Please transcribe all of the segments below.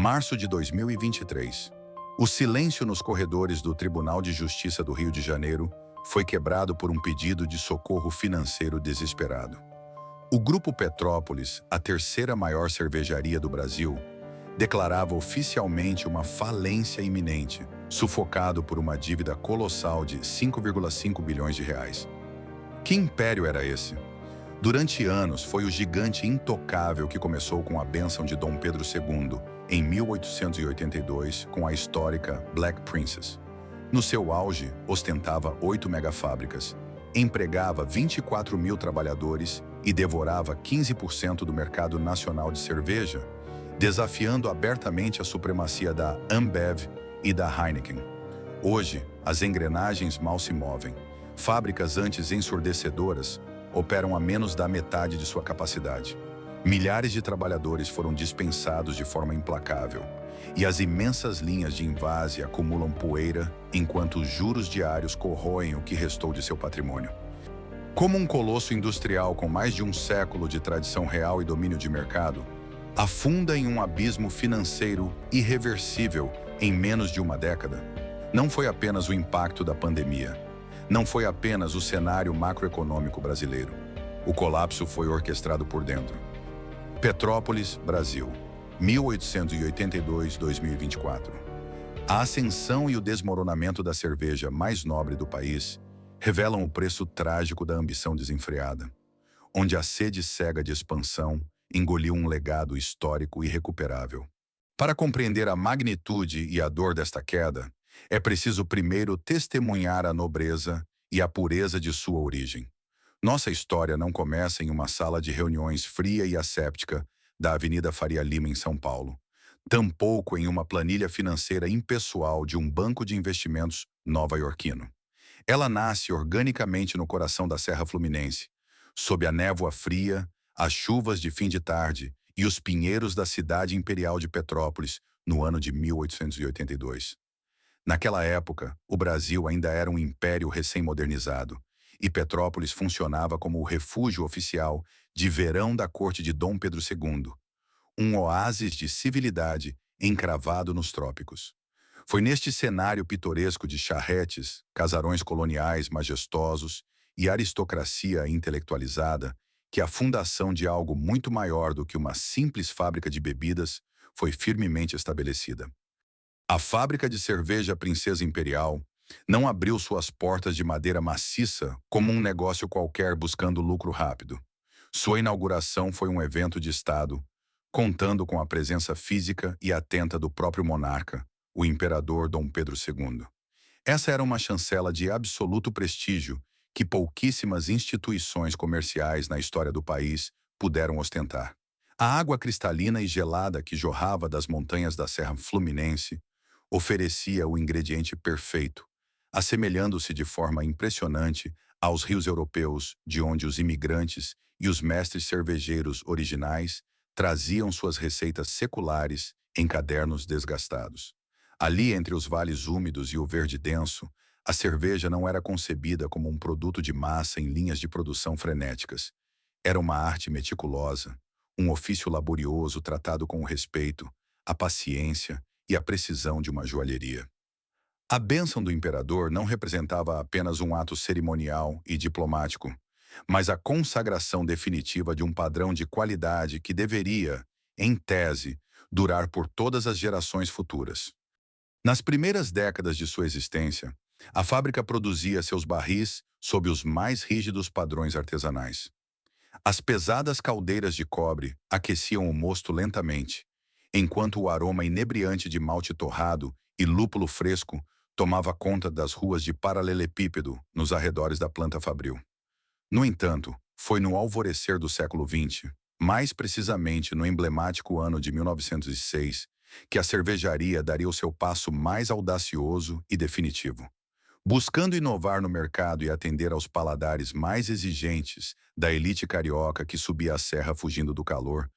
Março de 2023. O silêncio nos corredores do Tribunal de Justiça do Rio de Janeiro foi quebrado por um pedido de socorro financeiro desesperado. O Grupo Petrópolis, a terceira maior cervejaria do Brasil, declarava oficialmente uma falência iminente, sufocado por uma dívida colossal de 5,5 bilhões de reais. Que império era esse? Durante anos, foi o gigante intocável que começou com a bênção de Dom Pedro II, em 1882, com a histórica Black Princess. No seu auge, ostentava 8 megafábricas, empregava 24 mil trabalhadores e devorava 15% do mercado nacional de cerveja, desafiando abertamente a supremacia da Ambev e da Heineken. Hoje, as engrenagens mal se movem. Fábricas antes ensurdecedoras operam a menos da metade de sua capacidade. Milhares de trabalhadores foram dispensados de forma implacável, e as imensas linhas de invase acumulam poeira enquanto os juros diários corroem o que restou de seu patrimônio. Como um colosso industrial com mais de um século de tradição real e domínio de mercado, afunda em um abismo financeiro irreversível em menos de uma década. Não foi apenas o impacto da pandemia. Não foi apenas o cenário macroeconômico brasileiro. O colapso foi orquestrado por dentro. Petrópolis, Brasil, 1882-2024. A ascensão e o desmoronamento da cerveja mais nobre do país revelam o preço trágico da ambição desenfreada, onde a sede cega de expansão engoliu um legado histórico irrecuperável. Para compreender a magnitude e a dor desta queda, é preciso primeiro testemunhar a nobreza e a pureza de sua origem. Nossa história não começa em uma sala de reuniões fria e asséptica da Avenida Faria Lima, em São Paulo. Tampouco em uma planilha financeira impessoal de um banco de investimentos nova-iorquino. Ela nasce organicamente no coração da Serra Fluminense, sob a névoa fria, as chuvas de fim de tarde e os pinheiros da cidade imperial de Petrópolis, no ano de 1882. Naquela época, o Brasil ainda era um império recém-modernizado, e Petrópolis funcionava como o refúgio oficial de verão da corte de Dom Pedro II, um oásis de civilidade encravado nos trópicos. Foi neste cenário pitoresco de charretes, casarões coloniais majestosos e aristocracia intelectualizada que a fundação de algo muito maior do que uma simples fábrica de bebidas foi firmemente estabelecida. A fábrica de cerveja Princesa Imperial não abriu suas portas de madeira maciça como um negócio qualquer buscando lucro rápido. Sua inauguração foi um evento de Estado, contando com a presença física e atenta do próprio monarca, o imperador Dom Pedro II. Essa era uma chancela de absoluto prestígio que pouquíssimas instituições comerciais na história do país puderam ostentar. A água cristalina e gelada que jorrava das montanhas da Serra Fluminense oferecia o ingrediente perfeito, assemelhando-se de forma impressionante aos rios europeus, de onde os imigrantes e os mestres cervejeiros originais traziam suas receitas seculares em cadernos desgastados. Ali, entre os vales úmidos e o verde denso, a cerveja não era concebida como um produto de massa em linhas de produção frenéticas. Era uma arte meticulosa, um ofício laborioso tratado com o respeito, a paciência e a precisão de uma joalheria. A bênção do imperador não representava apenas um ato cerimonial e diplomático, mas a consagração definitiva de um padrão de qualidade que deveria, em tese, durar por todas as gerações futuras. Nas primeiras décadas de sua existência, a fábrica produzia seus barris sob os mais rígidos padrões artesanais. As pesadas caldeiras de cobre aqueciam o mosto lentamente, enquanto o aroma inebriante de malte torrado e lúpulo fresco tomava conta das ruas de paralelepípedo nos arredores da planta fabril. No entanto, foi no alvorecer do século XX, mais precisamente no emblemático ano de 1906, que a cervejaria daria o seu passo mais audacioso e definitivo. Buscando inovar no mercado e atender aos paladares mais exigentes da elite carioca que subia a serra fugindo do calor,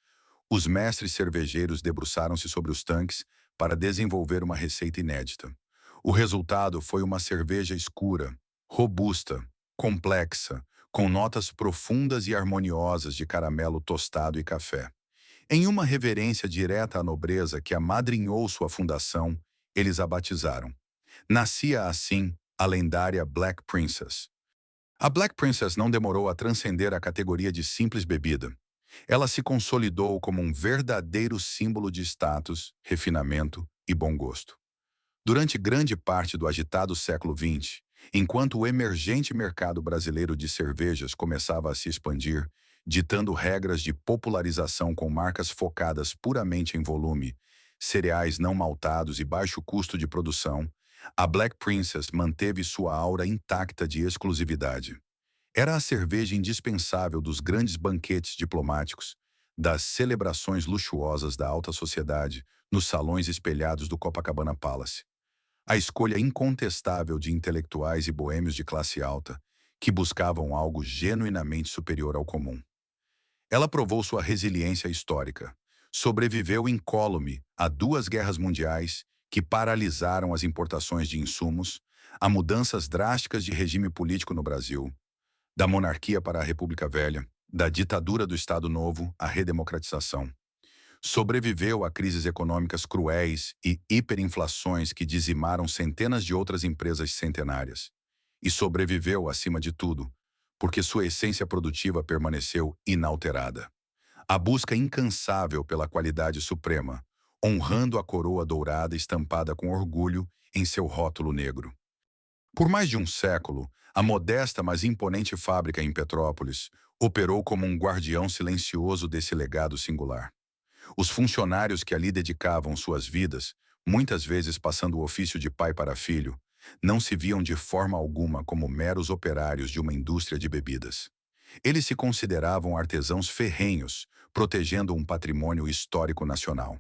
os mestres cervejeiros debruçaram-se sobre os tanques para desenvolver uma receita inédita. O resultado foi uma cerveja escura, robusta, complexa, com notas profundas e harmoniosas de caramelo tostado e café. Em uma reverência direta à nobreza que amadrinhou sua fundação, eles a batizaram. Nascia assim a lendária Black Princess. A Black Princess não demorou a transcender a categoria de simples bebida. Ela se consolidou como um verdadeiro símbolo de status, refinamento e bom gosto. Durante grande parte do agitado século XX, enquanto o emergente mercado brasileiro de cervejas começava a se expandir, ditando regras de popularização com marcas focadas puramente em volume, cereais não maltados e baixo custo de produção, a Black Princess manteve sua aura intacta de exclusividade. Era a cerveja indispensável dos grandes banquetes diplomáticos, das celebrações luxuosas da alta sociedade, nos salões espelhados do Copacabana Palace. A escolha incontestável de intelectuais e boêmios de classe alta, que buscavam algo genuinamente superior ao comum. Ela provou sua resiliência histórica. Sobreviveu incólume a duas guerras mundiais que paralisaram as importações de insumos, a mudanças drásticas de regime político no Brasil, da monarquia para a República Velha, da ditadura do Estado Novo à redemocratização. Sobreviveu a crises econômicas cruéis e hiperinflações que dizimaram centenas de outras empresas centenárias. E sobreviveu, acima de tudo, porque sua essência produtiva permaneceu inalterada. A busca incansável pela qualidade suprema, honrando a coroa dourada estampada com orgulho em seu rótulo negro. Por mais de um século, a modesta mas imponente fábrica em Petrópolis operou como um guardião silencioso desse legado singular. Os funcionários que ali dedicavam suas vidas, muitas vezes passando o ofício de pai para filho, não se viam de forma alguma como meros operários de uma indústria de bebidas. Eles se consideravam artesãos ferrenhos, protegendo um patrimônio histórico nacional.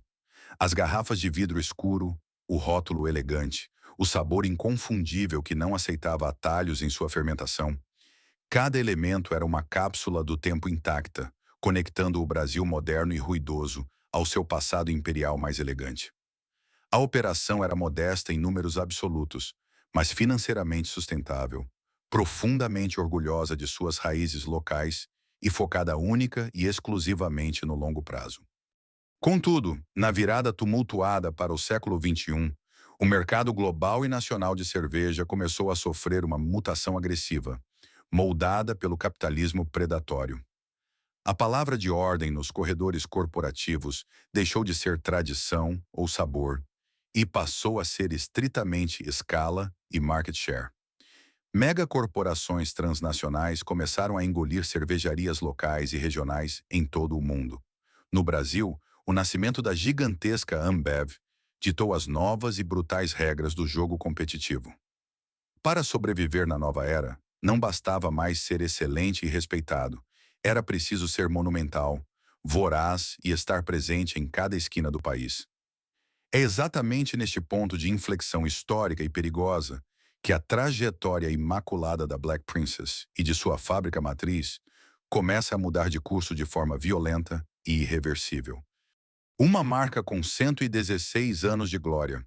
As garrafas de vidro escuro, o rótulo elegante, o sabor inconfundível que não aceitava atalhos em sua fermentação. Cada elemento era uma cápsula do tempo intacta, conectando o Brasil moderno e ruidoso ao seu passado imperial mais elegante. A operação era modesta em números absolutos, mas financeiramente sustentável, profundamente orgulhosa de suas raízes locais e focada única e exclusivamente no longo prazo. Contudo, na virada tumultuada para o século XXI, o mercado global e nacional de cerveja começou a sofrer uma mutação agressiva, moldada pelo capitalismo predatório. A palavra de ordem nos corredores corporativos deixou de ser tradição ou sabor e passou a ser estritamente escala e market share. Megacorporações transnacionais começaram a engolir cervejarias locais e regionais em todo o mundo. No Brasil, o nascimento da gigantesca Ambev ditou as novas e brutais regras do jogo competitivo. Para sobreviver na nova era, não bastava mais ser excelente e respeitado. Era preciso ser monumental, voraz e estar presente em cada esquina do país. É exatamente neste ponto de inflexão histórica e perigosa que a trajetória imaculada da Black Princess e de sua fábrica matriz começa a mudar de curso de forma violenta e irreversível. Uma marca com 116 anos de glória,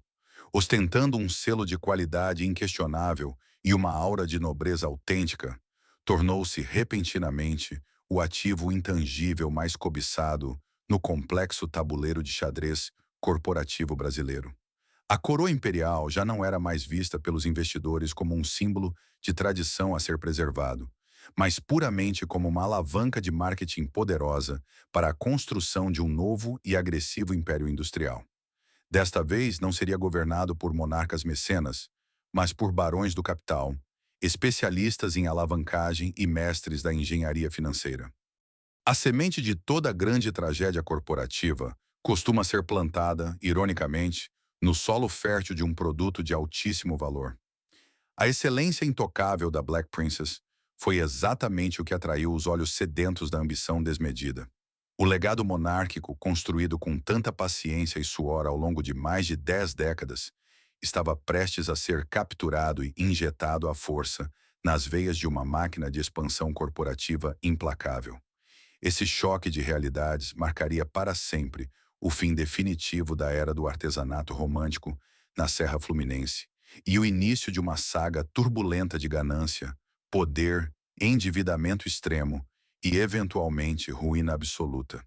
ostentando um selo de qualidade inquestionável e uma aura de nobreza autêntica, tornou-se repentinamente o ativo intangível mais cobiçado no complexo tabuleiro de xadrez corporativo brasileiro. A coroa imperial já não era mais vista pelos investidores como um símbolo de tradição a ser preservado, mas puramente como uma alavanca de marketing poderosa para a construção de um novo e agressivo império industrial. Desta vez não seria governado por monarcas mecenas, mas por barões do capital, especialistas em alavancagem e mestres da engenharia financeira. A semente de toda grande tragédia corporativa costuma ser plantada, ironicamente, no solo fértil de um produto de altíssimo valor. A excelência intocável da Black Princess foi exatamente o que atraiu os olhos sedentos da ambição desmedida. O legado monárquico, construído com tanta paciência e suor ao longo de mais de 10 décadas, estava prestes a ser capturado e injetado à força nas veias de uma máquina de expansão corporativa implacável. Esse choque de realidades marcaria para sempre o fim definitivo da era do artesanato romântico na Serra Fluminense e o início de uma saga turbulenta de ganância, poder, endividamento extremo e, eventualmente, ruína absoluta.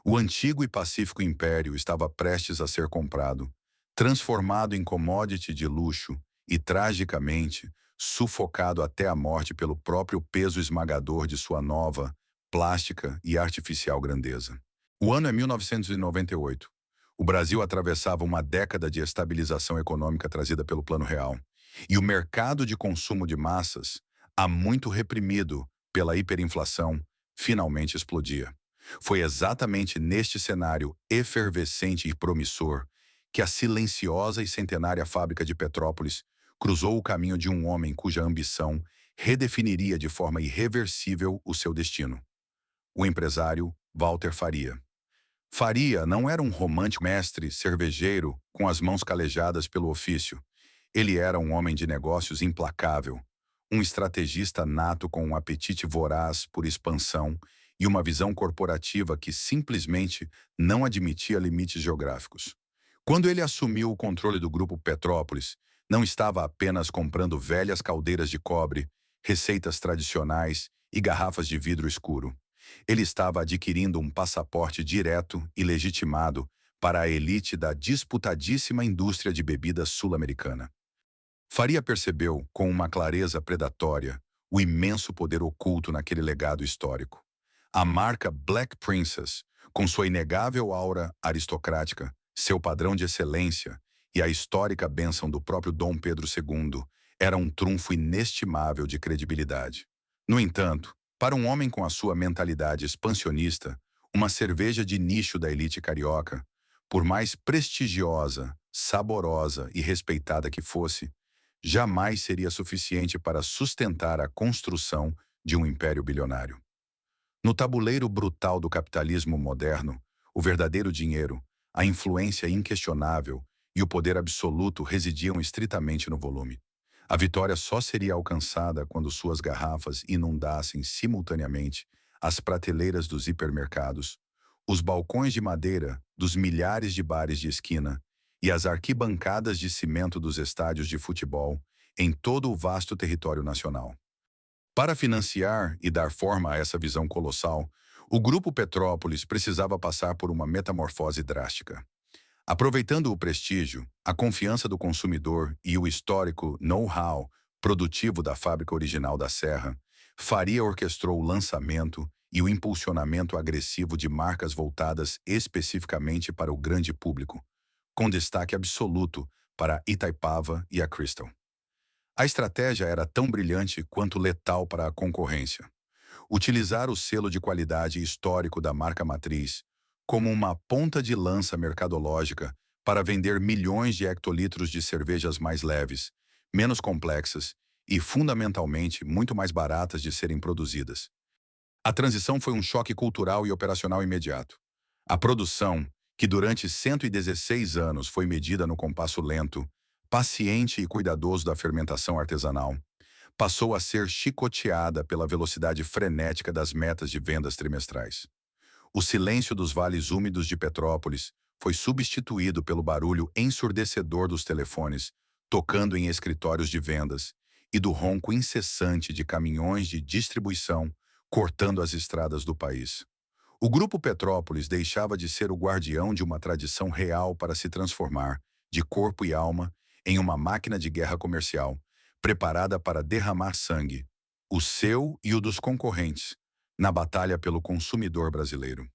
O antigo e pacífico império estava prestes a ser comprado, transformado em commodity de luxo e, tragicamente, sufocado até a morte pelo próprio peso esmagador de sua nova, plástica e artificial grandeza. O ano é 1998. O Brasil atravessava uma década de estabilização econômica trazida pelo Plano Real, e o mercado de consumo de massas, há muito reprimido pela hiperinflação, finalmente explodia. Foi exatamente neste cenário efervescente e promissor que a silenciosa e centenária fábrica de Petrópolis cruzou o caminho de um homem cuja ambição redefiniria de forma irreversível o seu destino. O empresário Walter Faria. Faria não era um romântico mestre cervejeiro com as mãos calejadas pelo ofício. Ele era um homem de negócios implacável, um estrategista nato com um apetite voraz por expansão e uma visão corporativa que simplesmente não admitia limites geográficos. Quando ele assumiu o controle do Grupo Petrópolis, não estava apenas comprando velhas caldeiras de cobre, receitas tradicionais e garrafas de vidro escuro. Ele estava adquirindo um passaporte direto e legitimado para a elite da disputadíssima indústria de bebidas sul-americana. Faria percebeu, com uma clareza predatória, o imenso poder oculto naquele legado histórico. A marca Black Princess, com sua inegável aura aristocrática, seu padrão de excelência e a histórica bênção do próprio Dom Pedro II, era um trunfo inestimável de credibilidade. No entanto, para um homem com a sua mentalidade expansionista, uma cerveja de nicho da elite carioca, por mais prestigiosa, saborosa e respeitada que fosse, jamais seria suficiente para sustentar a construção de um império bilionário. No tabuleiro brutal do capitalismo moderno, o verdadeiro dinheiro, a influência inquestionável e o poder absoluto residiam estritamente no volume. A vitória só seria alcançada quando suas garrafas inundassem simultaneamente as prateleiras dos hipermercados, os balcões de madeira dos milhares de bares de esquina e as arquibancadas de cimento dos estádios de futebol em todo o vasto território nacional. Para financiar e dar forma a essa visão colossal, o Grupo Petrópolis precisava passar por uma metamorfose drástica. Aproveitando o prestígio, a confiança do consumidor e o histórico know-how produtivo da fábrica original da Serra, Faria orquestrou o lançamento e o impulsionamento agressivo de marcas voltadas especificamente para o grande público, com destaque absoluto para Itaipava e a Crystal. A estratégia era tão brilhante quanto letal para a concorrência. Utilizar o selo de qualidade histórico da marca matriz como uma ponta de lança mercadológica para vender milhões de hectolitros de cervejas mais leves, menos complexas e, fundamentalmente, muito mais baratas de serem produzidas. A transição foi um choque cultural e operacional imediato. A produção, que durante 116 anos foi medida no compasso lento, paciente e cuidadoso da fermentação artesanal, passou a ser chicoteada pela velocidade frenética das metas de vendas trimestrais. O silêncio dos vales úmidos de Petrópolis foi substituído pelo barulho ensurdecedor dos telefones, tocando em escritórios de vendas, e do ronco incessante de caminhões de distribuição cortando as estradas do país. O Grupo Petrópolis deixava de ser o guardião de uma tradição real para se transformar, de corpo e alma, em uma máquina de guerra comercial, preparada para derramar sangue, o seu e o dos concorrentes, na batalha pelo consumidor brasileiro.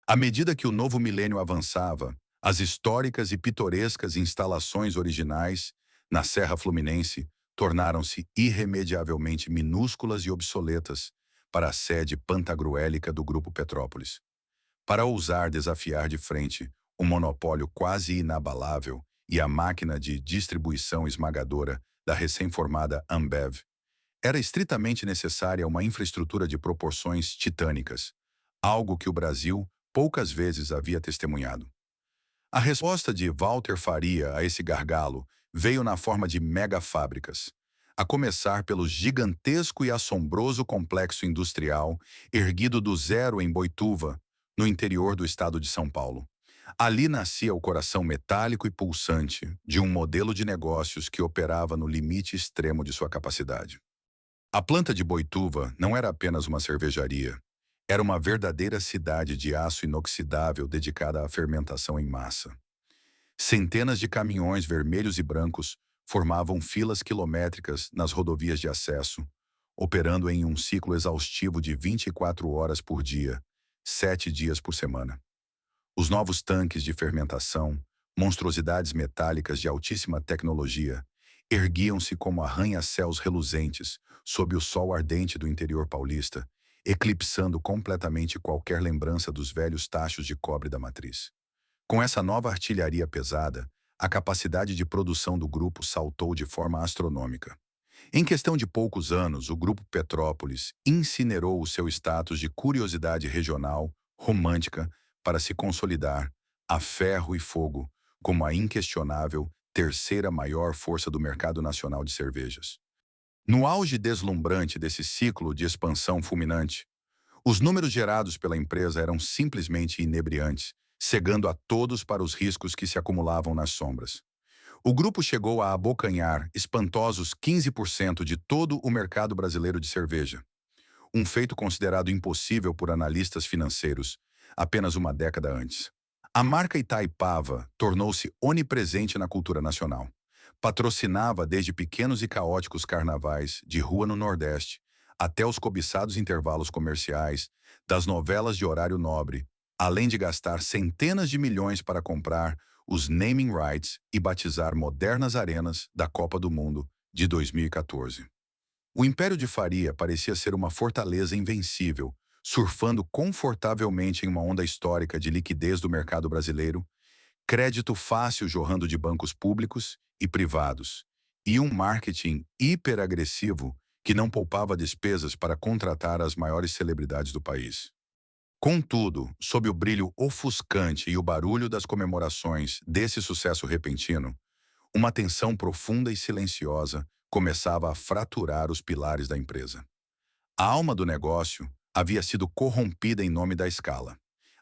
À medida que o novo milênio avançava, as históricas e pitorescas instalações originais na Serra Fluminense tornaram-se irremediavelmente minúsculas e obsoletas para a sede pantagruélica do Grupo Petrópolis. Para ousar desafiar de frente um monopólio quase inabalável e a máquina de distribuição esmagadora da recém-formada Ambev, era estritamente necessária uma infraestrutura de proporções titânicas, algo que o Brasil poucas vezes havia testemunhado. A resposta de Walter Faria a esse gargalo veio na forma de megafábricas, a começar pelo gigantesco e assombroso complexo industrial erguido do zero em Boituva, no interior do estado de São Paulo. Ali nascia o coração metálico e pulsante de um modelo de negócios que operava no limite extremo de sua capacidade. A planta de Boituva não era apenas uma cervejaria. Era uma verdadeira cidade de aço inoxidável dedicada à fermentação em massa. Centenas de caminhões vermelhos e brancos formavam filas quilométricas nas rodovias de acesso, operando em um ciclo exaustivo de 24 horas por dia, 7 dias por semana. Os novos tanques de fermentação, monstruosidades metálicas de altíssima tecnologia, erguiam-se como arranha-céus reluzentes sob o sol ardente do interior paulista, eclipsando completamente qualquer lembrança dos velhos tachos de cobre da matriz. Com essa nova artilharia pesada, a capacidade de produção do grupo saltou de forma astronômica. Em questão de poucos anos, o Grupo Petrópolis incinerou o seu status de curiosidade regional, romântica, para se consolidar, a ferro e fogo, como a inquestionável terceira maior força do mercado nacional de cervejas. No auge deslumbrante desse ciclo de expansão fulminante, os números gerados pela empresa eram simplesmente inebriantes, cegando a todos para os riscos que se acumulavam nas sombras. O grupo chegou a abocanhar espantosos 15% de todo o mercado brasileiro de cerveja, um feito considerado impossível por analistas financeiros apenas uma década antes. A marca Itaipava tornou-se onipresente na cultura nacional. Patrocinava desde pequenos e caóticos carnavais de rua no Nordeste até os cobiçados intervalos comerciais das novelas de horário nobre, além de gastar centenas de milhões para comprar os naming rights e batizar modernas arenas da Copa do Mundo de 2014. O Império de Faria parecia ser uma fortaleza invencível, surfando confortavelmente em uma onda histórica de liquidez do mercado brasileiro, crédito fácil jorrando de bancos públicos e privados, e um marketing hiperagressivo que não poupava despesas para contratar as maiores celebridades do país. Contudo, sob o brilho ofuscante e o barulho das comemorações desse sucesso repentino, uma tensão profunda e silenciosa começava a fraturar os pilares da empresa. A alma do negócio havia sido corrompida em nome da escala.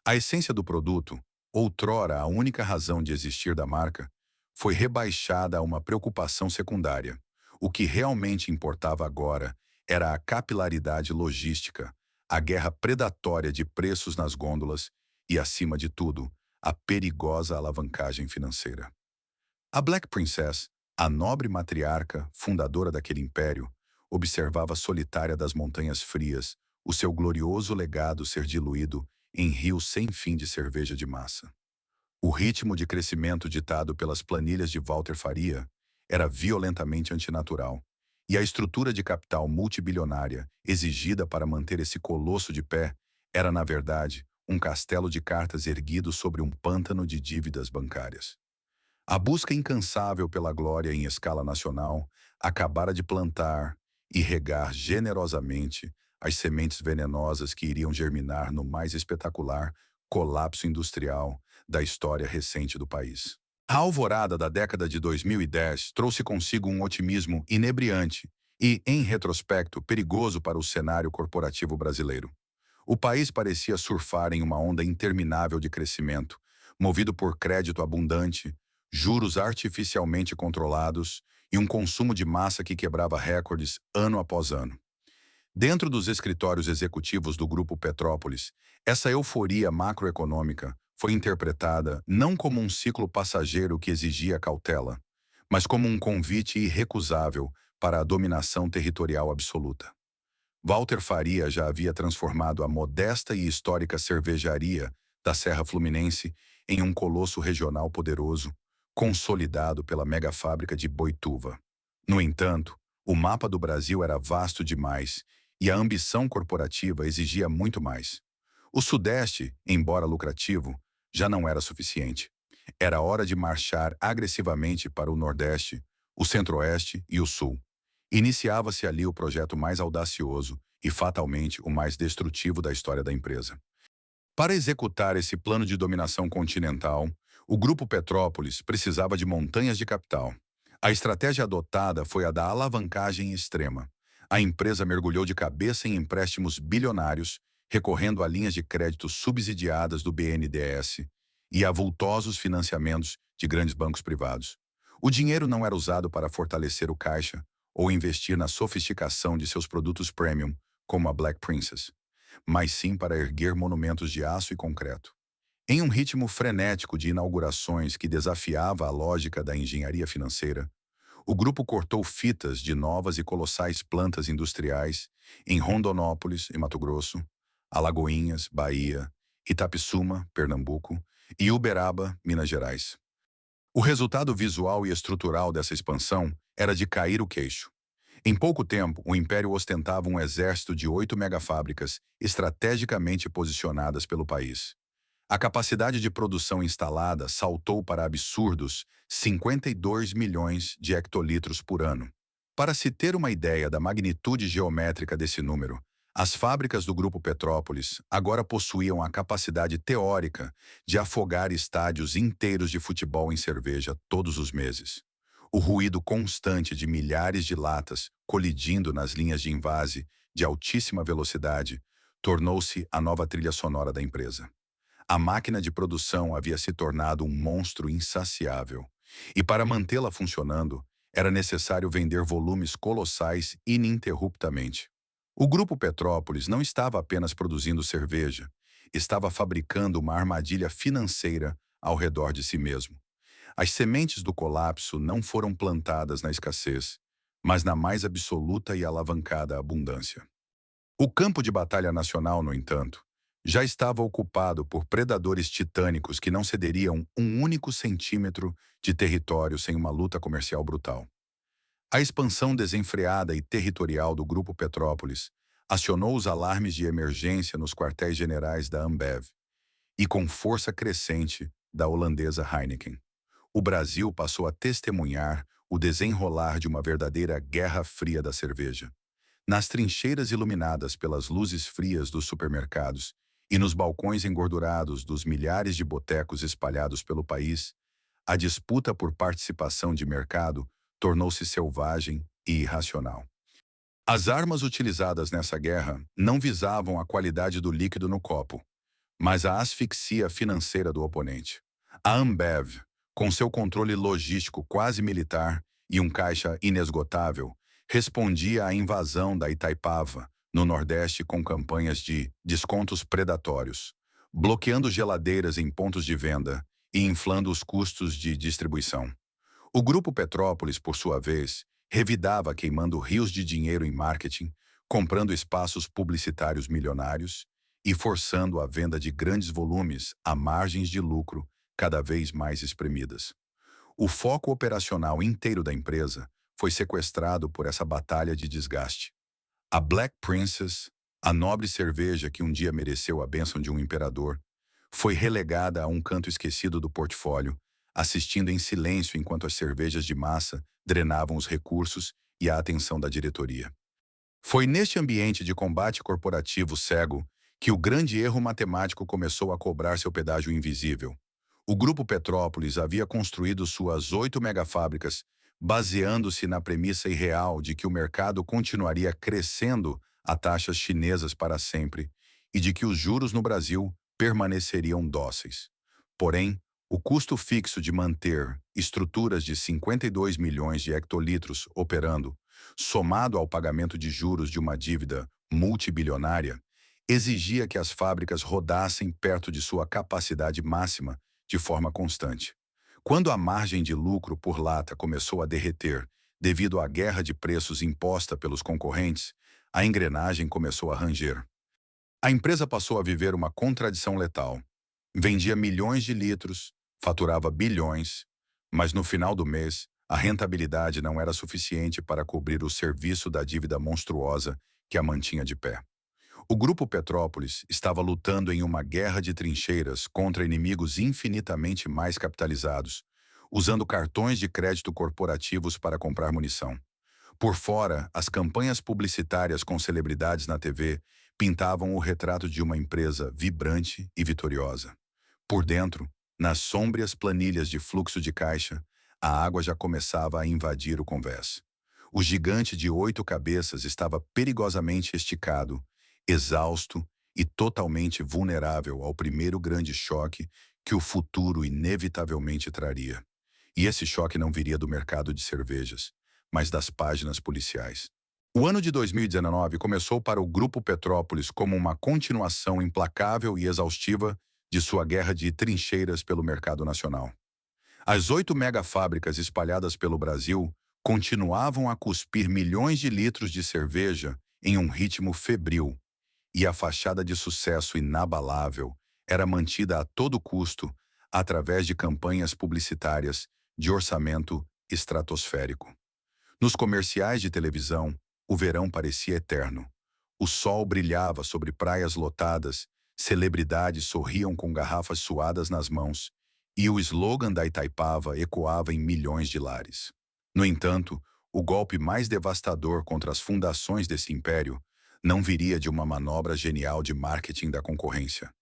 A essência do produto, outrora a única razão de existir da marca, foi rebaixada a uma preocupação secundária. O que realmente importava agora era a capilaridade logística, a guerra predatória de preços nas gôndolas e, acima de tudo, a perigosa alavancagem financeira. A Black Princess, a nobre matriarca, fundadora daquele império, observava solitária das montanhas frias o seu glorioso legado ser diluído em rios sem fim de cerveja de massa. O ritmo de crescimento ditado pelas planilhas de Walter Faria era violentamente antinatural, e a estrutura de capital multibilionária exigida para manter esse colosso de pé era, na verdade, um castelo de cartas erguido sobre um pântano de dívidas bancárias. A busca incansável pela glória em escala nacional acabara de plantar e regar generosamente as sementes venenosas que iriam germinar no mais espetacular colapso industrial da história recente do país. A alvorada da década de 2010 trouxe consigo um otimismo inebriante e, em retrospecto, perigoso para o cenário corporativo brasileiro. O país parecia surfar em uma onda interminável de crescimento, movido por crédito abundante, juros artificialmente controlados e um consumo de massa que quebrava recordes ano após ano. Dentro dos escritórios executivos do Grupo Petrópolis, essa euforia macroeconômica foi interpretada não como um ciclo passageiro que exigia cautela, mas como um convite irrecusável para a dominação territorial absoluta. Walter Faria já havia transformado a modesta e histórica cervejaria da Serra Fluminense em um colosso regional poderoso, consolidado pela megafábrica de Boituva. No entanto, o mapa do Brasil era vasto demais e a ambição corporativa exigia muito mais. O Sudeste, embora lucrativo, já não era suficiente. Era hora de marchar agressivamente para o Nordeste, o Centro-Oeste e o Sul. Iniciava-se ali o projeto mais audacioso e fatalmente o mais destrutivo da história da empresa. Para executar esse plano de dominação continental, o Grupo Petrópolis precisava de montanhas de capital. A estratégia adotada foi a da alavancagem extrema. A empresa mergulhou de cabeça em empréstimos bilionários, recorrendo a linhas de crédito subsidiadas do BNDES e a vultosos financiamentos de grandes bancos privados. O dinheiro não era usado para fortalecer o caixa ou investir na sofisticação de seus produtos premium, como a Black Princess. mas sim para erguer monumentos de aço e concreto. Em um ritmo frenético de inaugurações que desafiava a lógica da engenharia financeira, o grupo cortou fitas de novas e colossais plantas industriais em Rondonópolis, em Mato Grosso, Alagoinhas, Bahia, Itapissuma, Pernambuco e Uberaba, Minas Gerais. O resultado visual e estrutural dessa expansão era de cair o queixo. Em pouco tempo, o Império ostentava um exército de 8 megafábricas estrategicamente posicionadas pelo país. A capacidade de produção instalada saltou para absurdos 52 milhões de hectolitros por ano. Para se ter uma ideia da magnitude geométrica desse número, as fábricas do Grupo Petrópolis agora possuíam a capacidade teórica de afogar estádios inteiros de futebol em cerveja todos os meses. O ruído constante de milhares de latas colidindo nas linhas de envase de altíssima velocidade tornou-se a nova trilha sonora da empresa. A máquina de produção havia se tornado um monstro insaciável, e para mantê-la funcionando, era necessário vender volumes colossais ininterruptamente. O Grupo Petrópolis não estava apenas produzindo cerveja, estava fabricando uma armadilha financeira ao redor de si mesmo. As sementes do colapso não foram plantadas na escassez, mas na mais absoluta e alavancada abundância. O campo de batalha nacional, no entanto, já estava ocupado por predadores titânicos que não cederiam um único centímetro de território sem uma luta comercial brutal. A expansão desenfreada e territorial do Grupo Petrópolis acionou os alarmes de emergência nos quartéis-generais da Ambev e, com força crescente, da holandesa Heineken. O Brasil passou a testemunhar o desenrolar de uma verdadeira guerra fria da cerveja. Nas trincheiras iluminadas pelas luzes frias dos supermercados e nos balcões engordurados dos milhares de botecos espalhados pelo país, a disputa por participação de mercado tornou-se selvagem e irracional. As armas utilizadas nessa guerra não visavam a qualidade do líquido no copo, mas a asfixia financeira do oponente. A Ambev, com seu controle logístico quase militar e um caixa inesgotável, respondia à invasão da Itaipava, no Nordeste, com campanhas de descontos predatórios, bloqueando geladeiras em pontos de venda e inflando os custos de distribuição. O Grupo Petrópolis, por sua vez, revidava queimando rios de dinheiro em marketing, comprando espaços publicitários milionários e forçando a venda de grandes volumes a margens de lucro cada vez mais espremidas. O foco operacional inteiro da empresa foi sequestrado por essa batalha de desgaste. A Black Princess, a nobre cerveja que um dia mereceu a bênção de um imperador, foi relegada a um canto esquecido do portfólio, assistindo em silêncio enquanto as cervejas de massa drenavam os recursos e a atenção da diretoria. Foi neste ambiente de combate corporativo cego que o grande erro matemático começou a cobrar seu pedágio invisível. O Grupo Petrópolis havia construído suas 8 megafábricas baseando-se na premissa irreal de que o mercado continuaria crescendo a taxas chinesas para sempre e de que os juros no Brasil permaneceriam dóceis. Porém, o custo fixo de manter estruturas de 52 milhões de hectolitros operando, somado ao pagamento de juros de uma dívida multibilionária, exigia que as fábricas rodassem perto de sua capacidade máxima de forma constante. Quando a margem de lucro por lata começou a derreter devido à guerra de preços imposta pelos concorrentes, a engrenagem começou a ranger. A empresa passou a viver uma contradição letal. Vendia milhões de litros, faturava bilhões, mas no final do mês, a rentabilidade não era suficiente para cobrir o serviço da dívida monstruosa que a mantinha de pé. O Grupo Petrópolis estava lutando em uma guerra de trincheiras contra inimigos infinitamente mais capitalizados, usando cartões de crédito corporativos para comprar munição. Por fora, as campanhas publicitárias com celebridades na TV pintavam o retrato de uma empresa vibrante e vitoriosa. Por dentro, nas sômbrias planilhas de fluxo de caixa, a água já começava a invadir o convés. O gigante de 8 cabeças estava perigosamente esticado, exausto e totalmente vulnerável ao primeiro grande choque que o futuro inevitavelmente traria. E esse choque não viria do mercado de cervejas, mas das páginas policiais. O ano de 2019 começou para o Grupo Petrópolis como uma continuação implacável e exaustiva de sua guerra de trincheiras pelo mercado nacional. As 8 megafábricas espalhadas pelo Brasil continuavam a cuspir milhões de litros de cerveja em um ritmo febril, e a fachada de sucesso inabalável era mantida a todo custo através de campanhas publicitárias de orçamento estratosférico. Nos comerciais de televisão, o verão parecia eterno. O sol brilhava sobre praias lotadas, celebridades sorriam com garrafas suadas nas mãos, e o slogan da Itaipava ecoava em milhões de lares. No entanto, o golpe mais devastador contra as fundações desse império não viria de uma manobra genial de marketing da concorrência,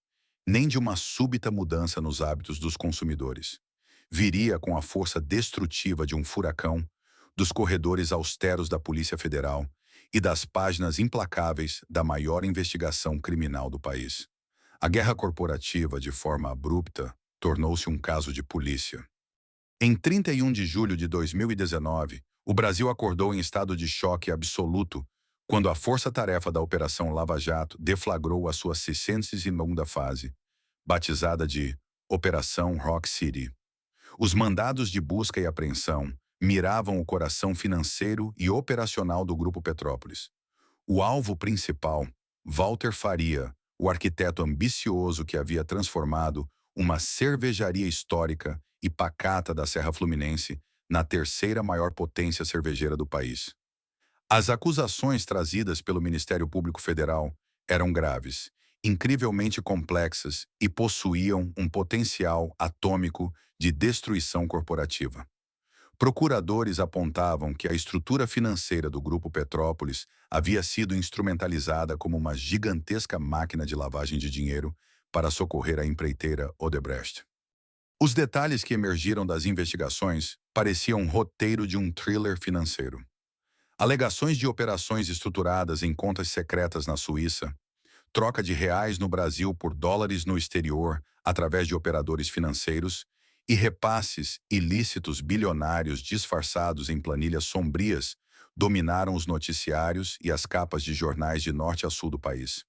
nem de uma súbita mudança nos hábitos dos consumidores. Viria com a força destrutiva de um furacão, dos corredores austeros da Polícia Federal e das páginas implacáveis da maior investigação criminal do país. A guerra corporativa, de forma abrupta, tornou-se um caso de polícia. Em 31 de julho de 2019, o Brasil acordou em estado de choque absoluto quando a força-tarefa da Operação Lava Jato deflagrou a sua 609ª fase, batizada de Operação Rock City. Os mandados de busca e apreensão miravam o coração financeiro e operacional do Grupo Petrópolis. O alvo principal, Walter Faria, o arquiteto ambicioso que havia transformado uma cervejaria histórica e pacata da Serra Fluminense na terceira maior potência cervejeira do país. As acusações trazidas pelo Ministério Público Federal eram graves, incrivelmente complexas e possuíam um potencial atômico de destruição corporativa. Procuradores apontavam que a estrutura financeira do Grupo Petrópolis havia sido instrumentalizada como uma gigantesca máquina de lavagem de dinheiro para socorrer a empreiteira Odebrecht. Os detalhes que emergiram das investigações pareciam um roteiro de um thriller financeiro. Alegações de operações estruturadas em contas secretas na Suíça, troca de reais no Brasil por dólares no exterior através de operadores financeiros e repasses ilícitos bilionários disfarçados em planilhas sombrias dominaram os noticiários e as capas de jornais de norte a sul do país.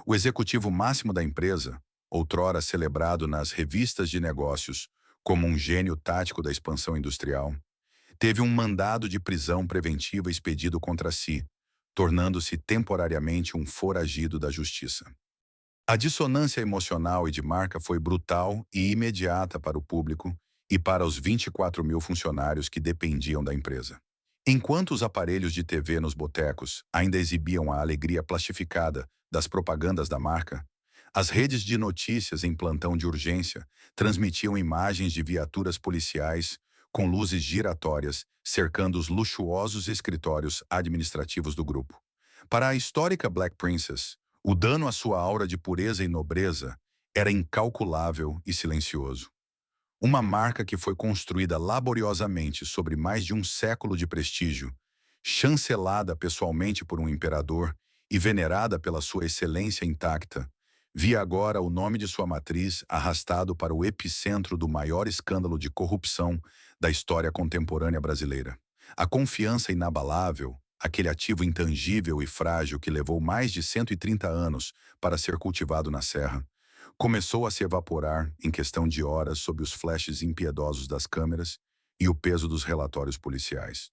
O executivo máximo da empresa, outrora celebrado nas revistas de negócios como um gênio tático da expansão industrial, teve um mandado de prisão preventiva expedido contra si, tornando-se temporariamente um foragido da justiça. A dissonância emocional e de marca foi brutal e imediata para o público e para os 24 mil funcionários que dependiam da empresa. Enquanto os aparelhos de TV nos botecos ainda exibiam a alegria plastificada das propagandas da marca, as redes de notícias em plantão de urgência transmitiam imagens de viaturas policiais com luzes giratórias cercando os luxuosos escritórios administrativos do grupo. Para a histórica Black Princess, o dano à sua aura de pureza e nobreza era incalculável e silencioso. Uma marca que foi construída laboriosamente sobre mais de um século de prestígio, chancelada pessoalmente por um imperador e venerada pela sua excelência intacta, via agora o nome de sua matriz arrastado para o epicentro do maior escândalo de corrupção da história contemporânea brasileira. A confiança inabalável, aquele ativo intangível e frágil que levou mais de 130 anos para ser cultivado na Serra, começou a se evaporar em questão de horas sob os flashes impiedosos das câmeras e o peso dos relatórios policiais.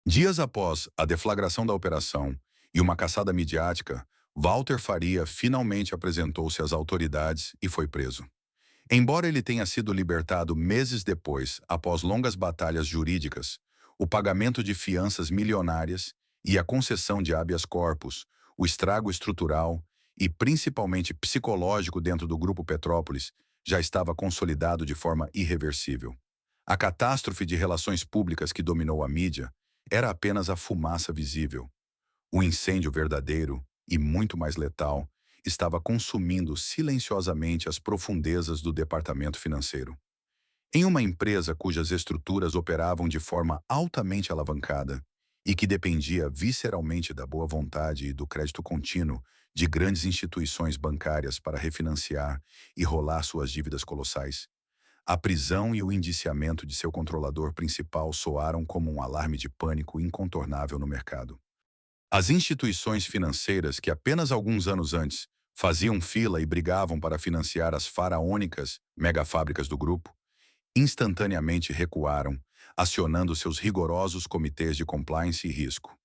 Dias após a deflagração da operação e uma caçada midiática, Walter Faria finalmente apresentou-se às autoridades e foi preso. Embora ele tenha sido libertado meses depois, após longas batalhas jurídicas, o pagamento de fianças milionárias e a concessão de habeas corpus, o estrago estrutural e principalmente psicológico dentro do Grupo Petrópolis já estava consolidado de forma irreversível. A catástrofe de relações públicas que dominou a mídia era apenas a fumaça visível. O incêndio verdadeiro, e muito mais letal, estava consumindo silenciosamente as profundezas do departamento financeiro. Em uma empresa cujas estruturas operavam de forma altamente alavancada e que dependia visceralmente da boa vontade e do crédito contínuo de grandes instituições bancárias para refinanciar e rolar suas dívidas colossais, a prisão e o indiciamento de seu controlador principal soaram como um alarme de pânico incontornável no mercado. As instituições financeiras que apenas alguns anos antes faziam fila e brigavam para financiar as faraônicas megafábricas do grupo, instantaneamente recuaram, acionando seus rigorosos comitês de compliance e risco.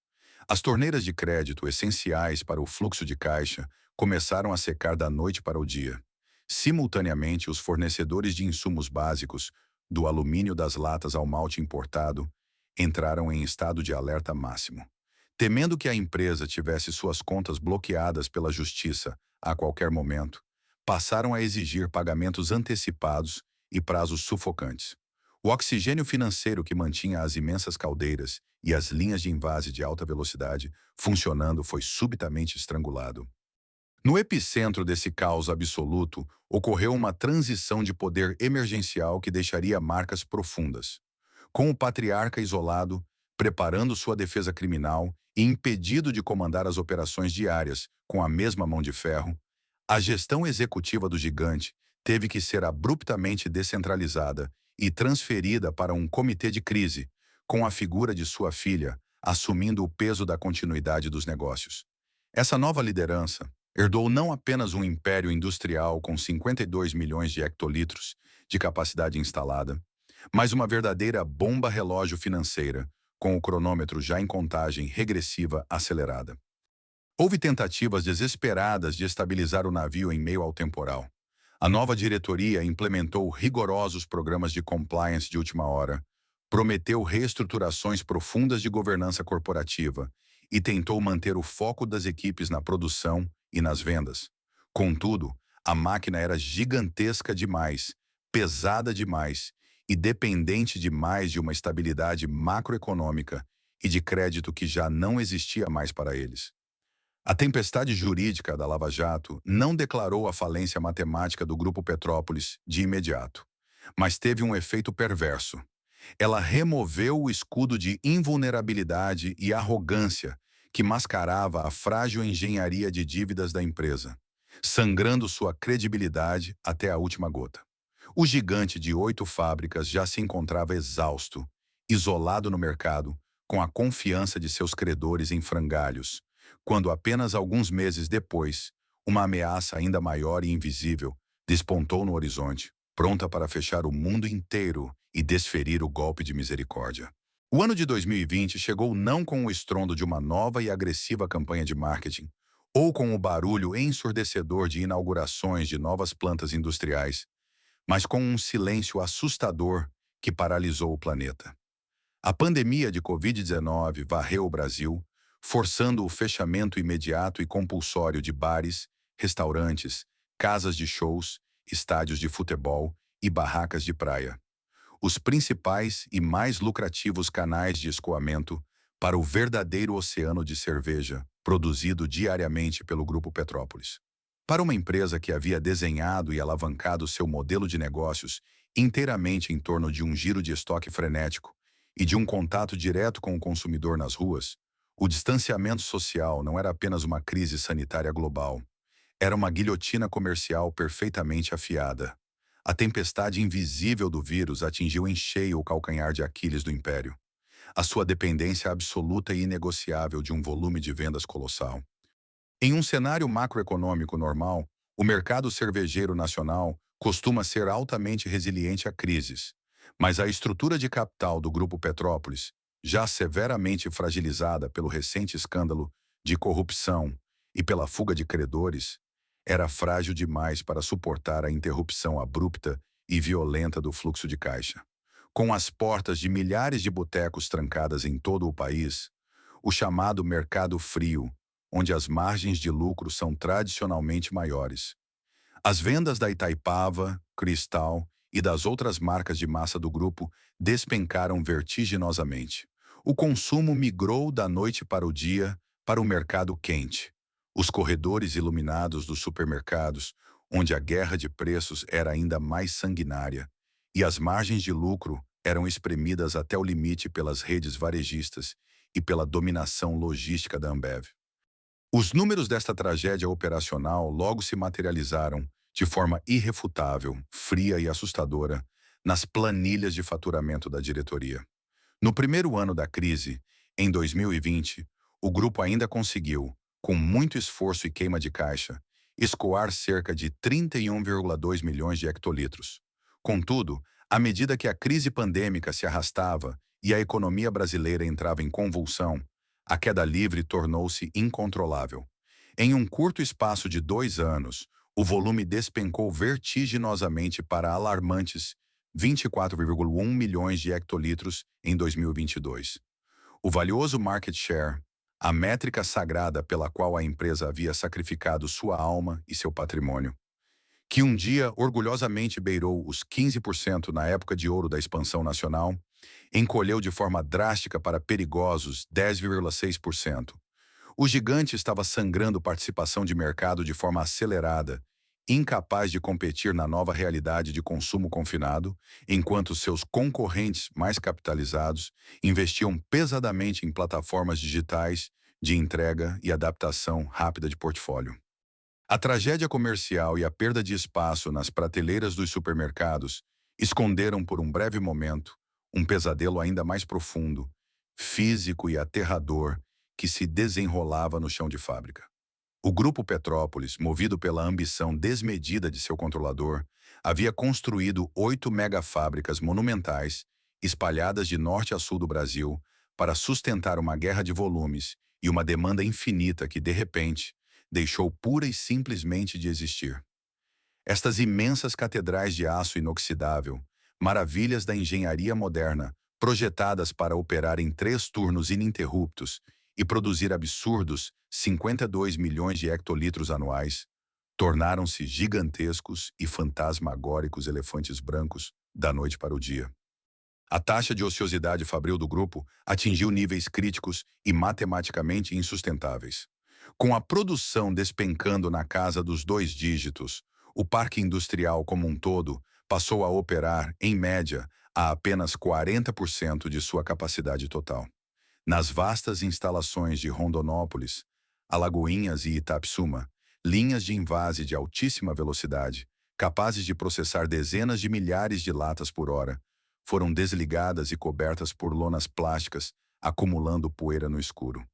As torneiras de crédito essenciais para o fluxo de caixa começaram a secar da noite para o dia. Simultaneamente, os fornecedores de insumos básicos, do alumínio das latas ao malte importado, entraram em estado de alerta máximo. Temendo que a empresa tivesse suas contas bloqueadas pela justiça a qualquer momento, passaram a exigir pagamentos antecipados e prazos sufocantes. O oxigênio financeiro que mantinha as imensas caldeiras e as linhas de invase de alta velocidade funcionando foi subitamente estrangulado. No epicentro desse caos absoluto, ocorreu uma transição de poder emergencial que deixaria marcas profundas. Com o patriarca isolado, preparando sua defesa criminal e impedido de comandar as operações diárias com a mesma mão de ferro, a gestão executiva do gigante teve que ser abruptamente descentralizada e transferida para um comitê de crise, com a figura de sua filha assumindo o peso da continuidade dos negócios. Essa nova liderança herdou não apenas um império industrial com 52 milhões de hectolitros de capacidade instalada, mas uma verdadeira bomba relógio financeira, com o cronômetro já em contagem regressiva acelerada. Houve tentativas desesperadas de estabilizar o navio em meio ao temporal. A nova diretoria implementou rigorosos programas de compliance de última hora, prometeu reestruturações profundas de governança corporativa e tentou manter o foco das equipes na produção e nas vendas. Contudo, a máquina era gigantesca demais, pesada demais e dependente demais de uma estabilidade macroeconômica e de crédito que já não existia mais para eles. A tempestade jurídica da Lava Jato não declarou a falência matemática do Grupo Petrópolis de imediato, mas teve um efeito perverso. Ela removeu o escudo de invulnerabilidade e arrogância que mascarava a frágil engenharia de dívidas da empresa, sangrando sua credibilidade até a última gota. O gigante de 8 fábricas já se encontrava exausto, isolado no mercado, com a confiança de seus credores em frangalhos, quando apenas alguns meses depois, uma ameaça ainda maior e invisível despontou no horizonte, pronta para fechar o mundo inteiro e desferir o golpe de misericórdia. O ano de 2020 chegou não com o estrondo de uma nova e agressiva campanha de marketing, ou com o barulho ensurdecedor de inaugurações de novas plantas industriais, mas com um silêncio assustador que paralisou o planeta. A pandemia de Covid-19 varreu o Brasil, forçando o fechamento imediato e compulsório de bares, restaurantes, casas de shows, estádios de futebol e barracas de praia. Os principais e mais lucrativos canais de escoamento para o verdadeiro oceano de cerveja produzido diariamente pelo Grupo Petrópolis. Para uma empresa que havia desenhado e alavancado seu modelo de negócios inteiramente em torno de um giro de estoque frenético e de um contato direto com o consumidor nas ruas, o distanciamento social não era apenas uma crise sanitária global, era uma guilhotina comercial perfeitamente afiada. A tempestade invisível do vírus atingiu em cheio o calcanhar de Aquiles do império, a sua dependência absoluta e inegociável de um volume de vendas colossal. Em um cenário macroeconômico normal, o mercado cervejeiro nacional costuma ser altamente resiliente a crises, mas a estrutura de capital do Grupo Petrópolis, já severamente fragilizada pelo recente escândalo de corrupção e pela fuga de credores, era frágil demais para suportar a interrupção abrupta e violenta do fluxo de caixa. Com as portas de milhares de botecos trancadas em todo o país, o chamado mercado frio, onde as margens de lucro são tradicionalmente maiores. As vendas da Itaipava, Cristal e das outras marcas de massa do grupo despencaram vertiginosamente. O consumo migrou da noite para o dia para o mercado quente. Os corredores iluminados dos supermercados, onde a guerra de preços era ainda mais sanguinária, e as margens de lucro eram espremidas até o limite pelas redes varejistas e pela dominação logística da Ambev. Os números desta tragédia operacional logo se materializaram de forma irrefutável, fria e assustadora nas planilhas de faturamento da diretoria. No primeiro ano da crise, em 2020, o grupo ainda conseguiu, com muito esforço e queima de caixa, escoar cerca de 31,2 milhões de hectolitros. Contudo, à medida que a crise pandêmica se arrastava e a economia brasileira entrava em convulsão, a queda livre tornou-se incontrolável. Em um curto espaço de 2 anos, o volume despencou vertiginosamente para alarmantes 24,1 milhões de hectolitros em 2022. O valioso market share, a métrica sagrada pela qual a empresa havia sacrificado sua alma e seu patrimônio, que um dia orgulhosamente beirou os 15% na época de ouro da expansão nacional, encolheu de forma drástica para perigosos 10,6%. O gigante estava sangrando participação de mercado de forma acelerada, incapaz de competir na nova realidade de consumo confinado, enquanto seus concorrentes mais capitalizados investiam pesadamente em plataformas digitais de entrega e adaptação rápida de portfólio. A tragédia comercial e a perda de espaço nas prateleiras dos supermercados esconderam por um breve momento um pesadelo ainda mais profundo, físico e aterrador, que se desenrolava no chão de fábrica. O Grupo Petrópolis, movido pela ambição desmedida de seu controlador, havia construído 8 megafábricas monumentais, espalhadas de norte a sul do Brasil, para sustentar uma guerra de volumes e uma demanda infinita que, de repente, deixou pura e simplesmente de existir. Estas imensas catedrais de aço inoxidável, maravilhas da engenharia moderna, projetadas para operar em 3 turnos ininterruptos e produzir absurdos 52 milhões de hectolitros anuais, tornaram-se gigantescos e fantasmagóricos elefantes brancos da noite para o dia. A taxa de ociosidade fabril do grupo atingiu níveis críticos e matematicamente insustentáveis. Com a produção despencando na casa dos 2 dígitos, o parque industrial como um todo passou a operar, em média, a apenas 40% de sua capacidade total. Nas vastas instalações de Rondonópolis, Alagoinhas e Itapsuma, linhas de invase de altíssima velocidade, capazes de processar dezenas de milhares de latas por hora, foram desligadas e cobertas por lonas plásticas, acumulando poeira no escuro.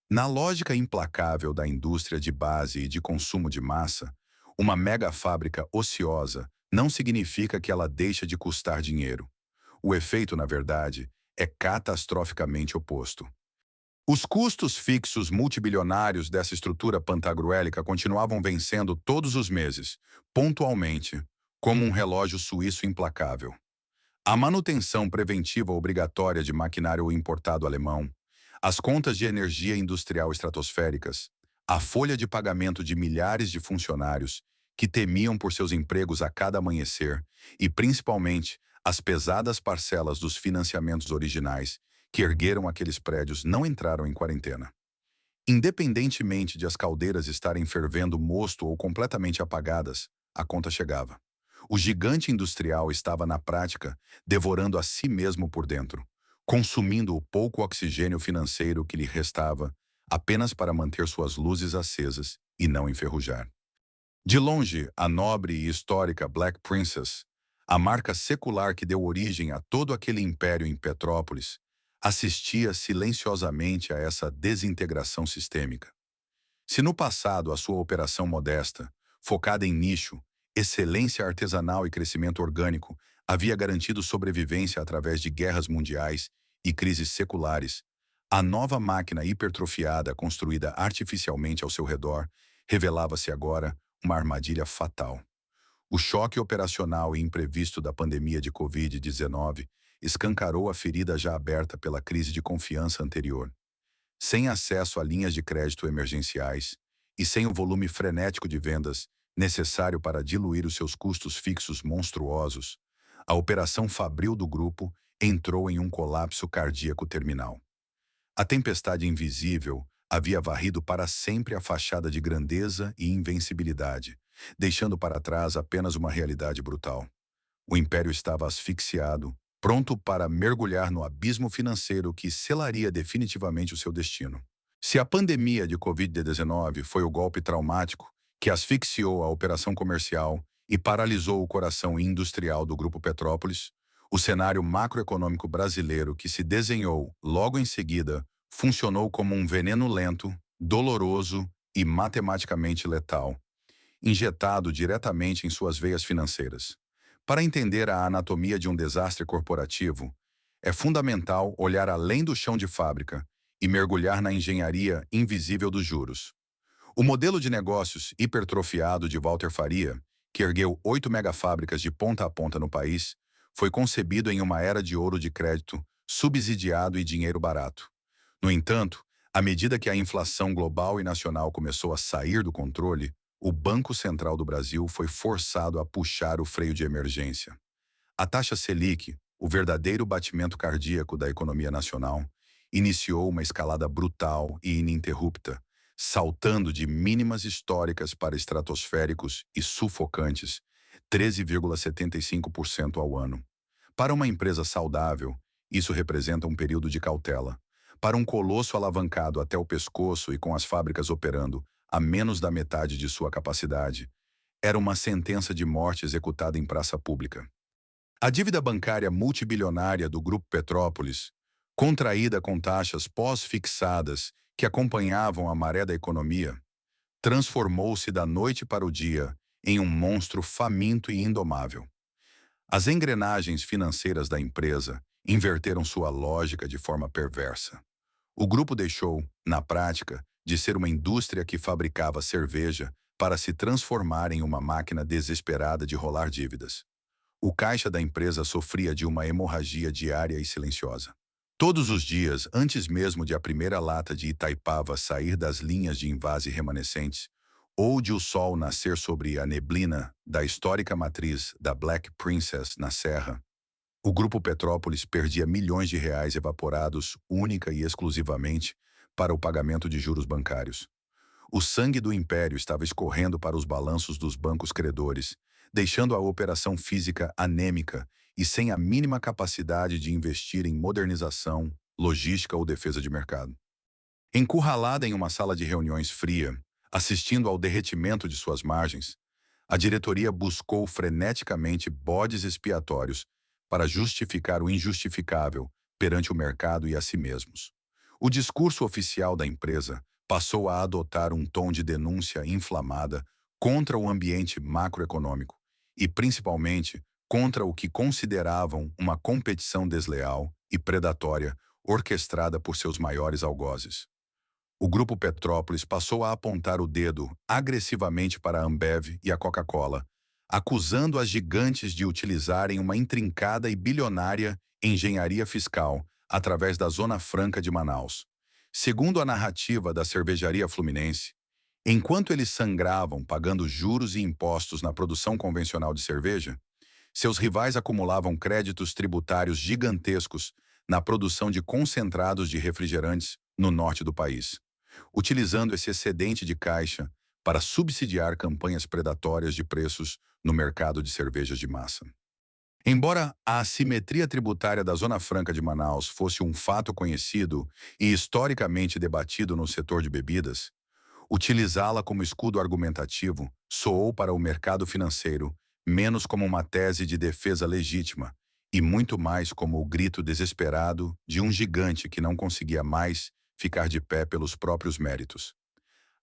Na lógica implacável da indústria de base e de consumo de massa, uma mega fábrica ociosa não significa que ela deixa de custar dinheiro. O efeito, na verdade, é catastroficamente oposto. Os custos fixos multibilionários dessa estrutura pantagruélica continuavam vencendo todos os meses, pontualmente, como um relógio suíço implacável. A manutenção preventiva obrigatória de maquinário importado alemão, as contas de energia industrial estratosféricas, a folha de pagamento de milhares de funcionários que temiam por seus empregos a cada amanhecer e, principalmente, as pesadas parcelas dos financiamentos originais que ergueram aqueles prédios não entraram em quarentena. Independentemente de as caldeiras estarem fervendo mosto ou completamente apagadas, a conta chegava. O gigante industrial estava, na prática, devorando a si mesmo por dentro, consumindo o pouco oxigênio financeiro que lhe restava apenas para manter suas luzes acesas e não enferrujar. De longe, a nobre e histórica Black Princess, a marca secular que deu origem a todo aquele império em Petrópolis, assistia silenciosamente a essa desintegração sistêmica. Se no passado a sua operação modesta, focada em nicho, excelência artesanal e crescimento orgânico havia garantido sobrevivência através de guerras mundiais e crises seculares, a nova máquina hipertrofiada construída artificialmente ao seu redor revelava-se agora uma armadilha fatal. O choque operacional e imprevisto da pandemia de Covid-19 escancarou a ferida já aberta pela crise de confiança anterior. Sem acesso a linhas de crédito emergenciais e sem o volume frenético de vendas necessário para diluir os seus custos fixos monstruosos, a operação fabril do grupo entrou em um colapso cardíaco terminal. A tempestade invisível havia varrido para sempre a fachada de grandeza e invencibilidade, deixando para trás apenas uma realidade brutal. O império estava asfixiado, pronto para mergulhar no abismo financeiro que selaria definitivamente o seu destino. Se a pandemia de Covid-19 foi o golpe traumático que asfixiou a operação comercial e paralisou o coração industrial do Grupo Petrópolis, o cenário macroeconômico brasileiro que se desenhou logo em seguida funcionou como um veneno lento, doloroso e matematicamente letal, injetado diretamente em suas veias financeiras. Para entender a anatomia de um desastre corporativo, é fundamental olhar além do chão de fábrica e mergulhar na engenharia invisível dos juros. O modelo de negócios hipertrofiado de Walter Faria, que ergueu 8 megafábricas de ponta a ponta no país, foi concebido em uma era de ouro de crédito, subsidiado e dinheiro barato. No entanto, à medida que a inflação global e nacional começou a sair do controle, o Banco Central do Brasil foi forçado a puxar o freio de emergência. A taxa Selic, o verdadeiro batimento cardíaco da economia nacional, iniciou uma escalada brutal e ininterrupta, saltando de mínimas históricas para estratosféricos e sufocantes, 13,75% ao ano. Para uma empresa saudável, isso representa um período de cautela. Para um colosso alavancado até o pescoço e com as fábricas operando a menos da metade de sua capacidade, era uma sentença de morte executada em praça pública. A dívida bancária multibilionária do Grupo Petrópolis, contraída com taxas pós-fixadas que acompanhavam a maré da economia, transformou-se da noite para o dia em um monstro faminto e indomável. As engrenagens financeiras da empresa inverteram sua lógica de forma perversa. O grupo deixou, na prática, de ser uma indústria que fabricava cerveja para se transformar em uma máquina desesperada de rolar dívidas. O caixa da empresa sofria de uma hemorragia diária e silenciosa. Todos os dias, antes mesmo de a primeira lata de Itaipava sair das linhas de invase remanescentes, ou de o sol nascer sobre a neblina da histórica matriz da Black Princess na Serra, o Grupo Petrópolis perdia milhões de reais evaporados única e exclusivamente para o pagamento de juros bancários. O sangue do império estava escorrendo para os balanços dos bancos credores, deixando a operação física anêmica e sem a mínima capacidade de investir em modernização, logística ou defesa de mercado. Encurralada em uma sala de reuniões fria, assistindo ao derretimento de suas margens, a diretoria buscou freneticamente bodes expiatórios para justificar o injustificável perante o mercado e a si mesmos. O discurso oficial da empresa passou a adotar um tom de denúncia inflamada contra o ambiente macroeconômico e, principalmente, contra o que consideravam uma competição desleal e predatória orquestrada por seus maiores algozes. O Grupo Petrópolis passou a apontar o dedo agressivamente para a Ambev e a Coca-Cola, acusando as gigantes de utilizarem uma intrincada e bilionária engenharia fiscal através da Zona Franca de Manaus. Segundo a narrativa da Cervejaria Fluminense, enquanto eles sangravam pagando juros e impostos na produção convencional de cerveja, seus rivais acumulavam créditos tributários gigantescos na produção de concentrados de refrigerantes no norte do país, utilizando esse excedente de caixa para subsidiar campanhas predatórias de preços no mercado de cervejas de massa. Embora a assimetria tributária da Zona Franca de Manaus fosse um fato conhecido e historicamente debatido no setor de bebidas, utilizá-la como escudo argumentativo soou para o mercado financeiro menos como uma tese de defesa legítima e muito mais como o grito desesperado de um gigante que não conseguia mais ficar de pé pelos próprios méritos.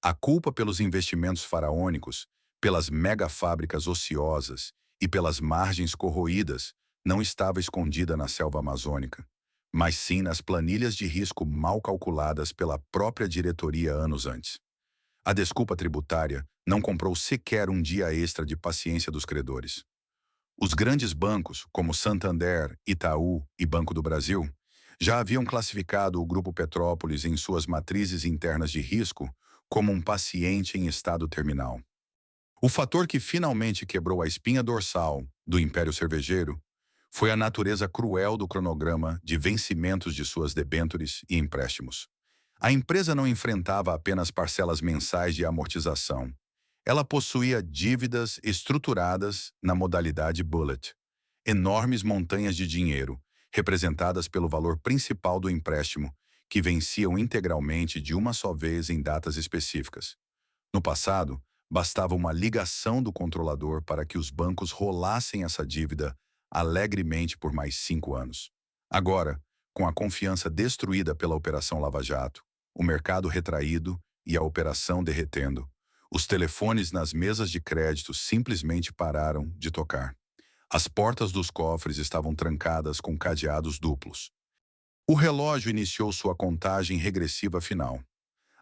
A culpa pelos investimentos faraônicos, pelas megafábricas ociosas e pelas margens corroídas não estava escondida na selva amazônica, mas sim nas planilhas de risco mal calculadas pela própria diretoria anos antes. A desculpa tributária não comprou sequer um dia extra de paciência dos credores. Os grandes bancos, como Santander, Itaú e Banco do Brasil, já haviam classificado o Grupo Petrópolis em suas matrizes internas de risco como um paciente em estado terminal. O fator que finalmente quebrou a espinha dorsal do império cervejeiro foi a natureza cruel do cronograma de vencimentos de suas debêntures e empréstimos. A empresa não enfrentava apenas parcelas mensais de amortização. Ela possuía dívidas estruturadas na modalidade bullet, enormes montanhas de dinheiro, representadas pelo valor principal do empréstimo, que venciam integralmente de uma só vez em datas específicas. No passado, bastava uma ligação do controlador para que os bancos rolassem essa dívida alegremente por mais 5 anos. Agora, Com a confiança destruída pela Operação Lava Jato, o mercado retraído e a operação derretendo, os telefones nas mesas de crédito simplesmente pararam de tocar. As portas dos cofres estavam trancadas com cadeados duplos. O relógio iniciou sua contagem regressiva final.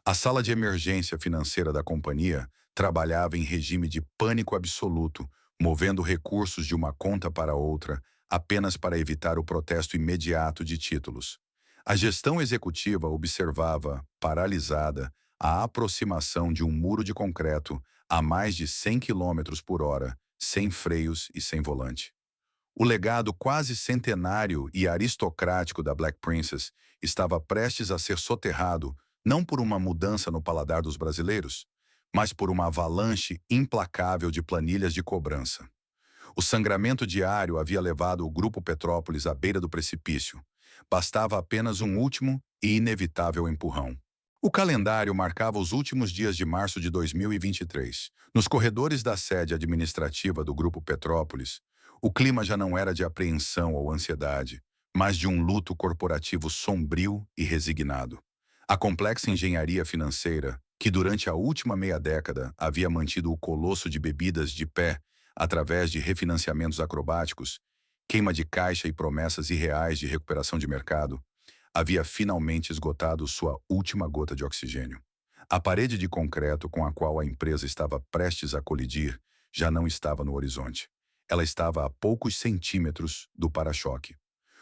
A sala de emergência financeira da companhia trabalhava em regime de pânico absoluto, movendo recursos de uma conta para outra, apenas para evitar o protesto imediato de títulos. A gestão executiva observava, paralisada, a aproximação de um muro de concreto a mais de 100 quilômetros por hora, sem freios e sem volante. O legado quase centenário e aristocrático da Black Princess estava prestes a ser soterrado não por uma mudança no paladar dos brasileiros, mas por uma avalanche implacável de planilhas de cobrança. O sangramento diário havia levado o Grupo Petrópolis à beira do precipício. Bastava apenas um último e inevitável empurrão. O calendário marcava os últimos dias de março de 2023. Nos corredores da sede administrativa do Grupo Petrópolis, o clima já não era de apreensão ou ansiedade, mas de um luto corporativo sombrio e resignado. A complexa engenharia financeira, que durante a última meia década havia mantido o colosso de bebidas de pé através de refinanciamentos acrobáticos, queima de caixa e promessas irreais de recuperação de mercado, havia finalmente esgotado sua última gota de oxigênio. A parede de concreto com a qual a empresa estava prestes a colidir já não estava no horizonte. Ela estava a poucos centímetros do para-choque.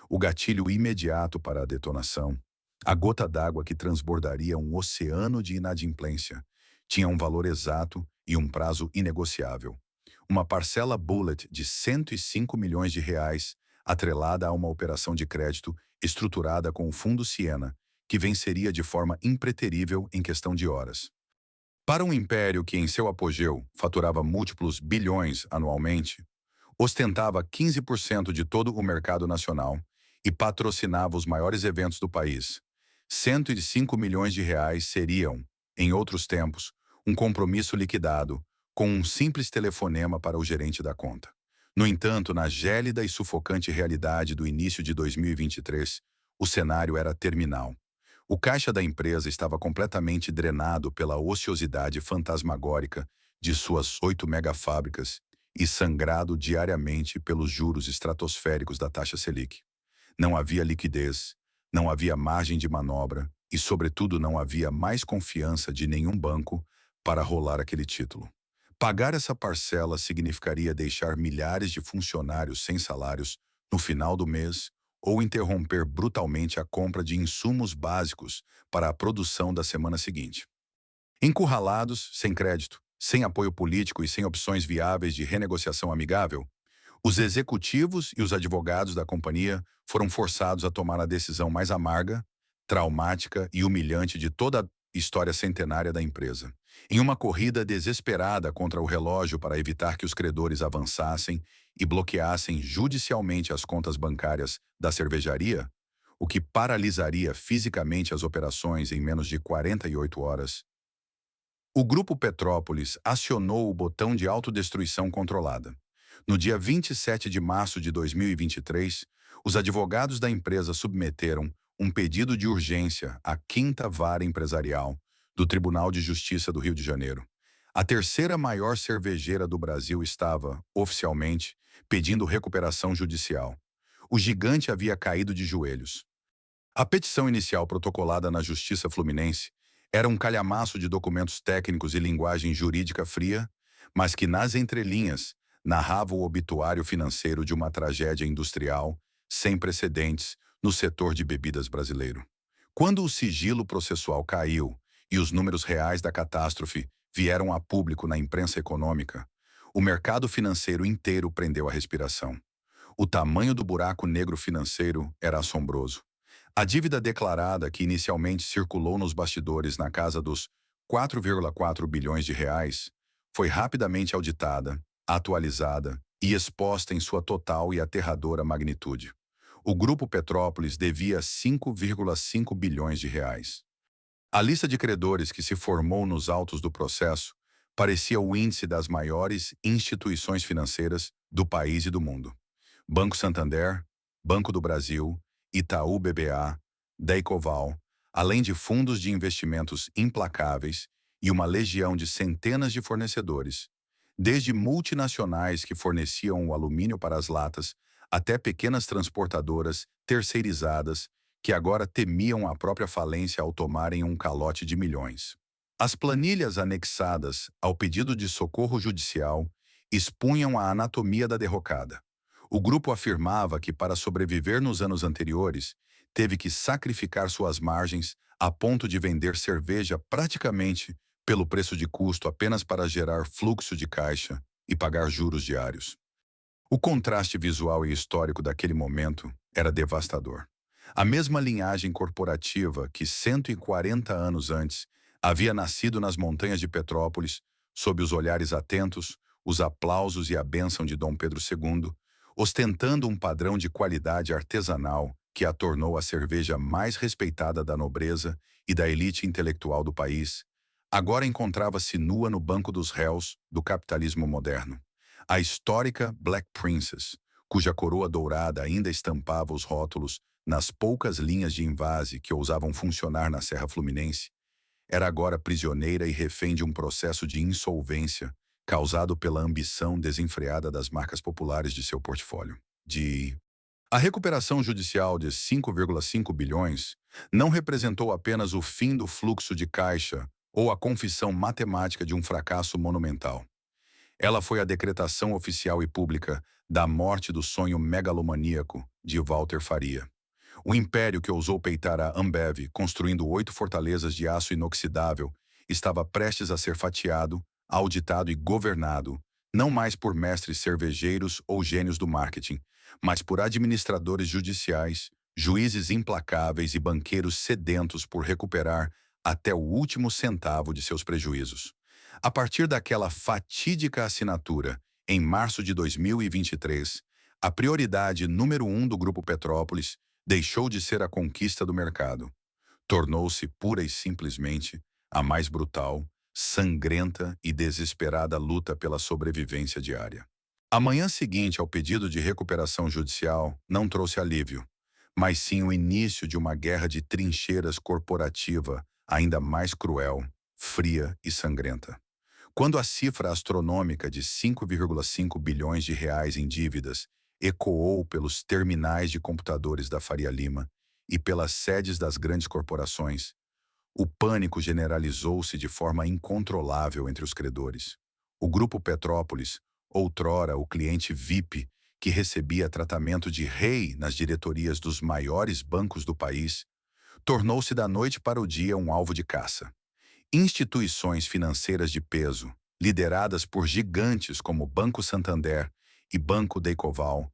O gatilho imediato para a detonação, a gota d'água que transbordaria um oceano de inadimplência, tinha um valor exato e um prazo inegociável. Uma parcela bullet de 105 milhões de reais, atrelada a uma operação de crédito estruturada com o Fundo Siena, que venceria de forma impreterível em questão de horas. Para um império que, em seu apogeu, faturava múltiplos bilhões anualmente, ostentava 15% de todo o mercado nacional e patrocinava os maiores eventos do país, 105 milhões de reais seriam, em outros tempos, um compromisso liquidado com um simples telefonema para o gerente da conta. No entanto, na gélida e sufocante realidade do início de 2023, o cenário era terminal. O caixa da empresa estava completamente drenado pela ociosidade fantasmagórica de suas 8 megafábricas e sangrado diariamente pelos juros estratosféricos da taxa Selic. Não havia liquidez, não havia margem de manobra e, sobretudo, não havia mais confiança de nenhum banco para rolar aquele título. Pagar essa parcela significaria deixar milhares de funcionários sem salários no final do mês ou interromper brutalmente a compra de insumos básicos para a produção da semana seguinte. Encurralados, sem crédito, sem apoio político e sem opções viáveis de renegociação amigável, os executivos e os advogados da companhia foram forçados a tomar a decisão mais amarga, traumática e humilhante de toda a história centenária da empresa. Em uma corrida desesperada contra o relógio para evitar que os credores avançassem e bloqueassem judicialmente as contas bancárias da cervejaria, o que paralisaria fisicamente as operações em menos de 48 horas, o Grupo Petrópolis acionou o botão de autodestruição controlada. No dia 27 de março de 2023, os advogados da empresa submeteram um pedido de urgência à 5ª Vara Empresarial do Tribunal de Justiça do Rio de Janeiro. A terceira maior cervejeira do Brasil estava, oficialmente, pedindo recuperação judicial. O gigante havia caído de joelhos. A petição inicial protocolada na Justiça Fluminense era um calhamaço de documentos técnicos e linguagem jurídica fria, mas que nas entrelinhas narrava o obituário financeiro de uma tragédia industrial sem precedentes no setor de bebidas brasileiro. Quando o sigilo processual caiu e os números reais da catástrofe vieram a público na imprensa econômica, o mercado financeiro inteiro prendeu a respiração. O tamanho do buraco negro financeiro era assombroso. A dívida declarada, que inicialmente circulou nos bastidores na casa dos 4,4 bilhões de reais, foi rapidamente auditada, atualizada e exposta em sua total e aterradora magnitude. O Grupo Petrópolis devia 5,5 bilhões de reais. A lista de credores que se formou nos autos do processo parecia o índice das maiores instituições financeiras do país e do mundo. Banco Santander, Banco do Brasil, Itaú BBA, Deicoval, além de fundos de investimentos implacáveis e uma legião de centenas de fornecedores, desde multinacionais que forneciam o alumínio para as latas, até pequenas transportadoras terceirizadas que agora temiam a própria falência ao tomarem um calote de milhões. As planilhas anexadas ao pedido de socorro judicial expunham a anatomia da derrocada. O grupo afirmava que, para sobreviver nos anos anteriores, teve que sacrificar suas margens a ponto de vender cerveja praticamente pelo preço de custo apenas para gerar fluxo de caixa e pagar juros diários. O contraste visual e histórico daquele momento era devastador. A mesma linhagem corporativa que 140 anos antes havia nascido nas montanhas de Petrópolis, sob os olhares atentos, os aplausos e a bênção de Dom Pedro II, ostentando um padrão de qualidade artesanal que a tornou a cerveja mais respeitada da nobreza e da elite intelectual do país, agora encontrava-se nua no banco dos réus do capitalismo moderno. A histórica Black Princess, cuja coroa dourada ainda estampava os rótulos nas poucas linhas de invase que ousavam funcionar na Serra Fluminense, era agora prisioneira e refém de um processo de insolvência causado pela ambição desenfreada das marcas populares de seu portfólio. A recuperação judicial de 5,5 bilhões não representou apenas o fim do fluxo de caixa ou a confissão matemática de um fracasso monumental. Ela foi a decretação oficial e pública da morte do sonho megalomaníaco de Walter Faria. O império que ousou peitar a Ambev, construindo 8 fortalezas de aço inoxidável, estava prestes a ser fatiado, auditado e governado, não mais por mestres cervejeiros ou gênios do marketing, mas por administradores judiciais, juízes implacáveis e banqueiros sedentos por recuperar até o último centavo de seus prejuízos. A partir daquela fatídica assinatura, em março de 2023, a prioridade número 1 do Grupo Petrópolis deixou de ser a conquista do mercado. Tornou-se pura e simplesmente a mais brutal, sangrenta e desesperada luta pela sobrevivência diária. A manhã seguinte ao pedido de recuperação judicial não trouxe alívio, mas sim o início de uma guerra de trincheiras corporativa ainda mais cruel, fria e sangrenta. Quando a cifra astronômica de 5,5 bilhões de reais em dívidas ecoou pelos terminais de computadores da Faria Lima e pelas sedes das grandes corporações, o pânico generalizou-se de forma incontrolável entre os credores. O Grupo Petrópolis, outrora o cliente VIP que recebia tratamento de rei nas diretorias dos maiores bancos do país, tornou-se da noite para o dia um alvo de caça. Instituições financeiras de peso, lideradas por gigantes como Banco Santander e Banco Deicoval,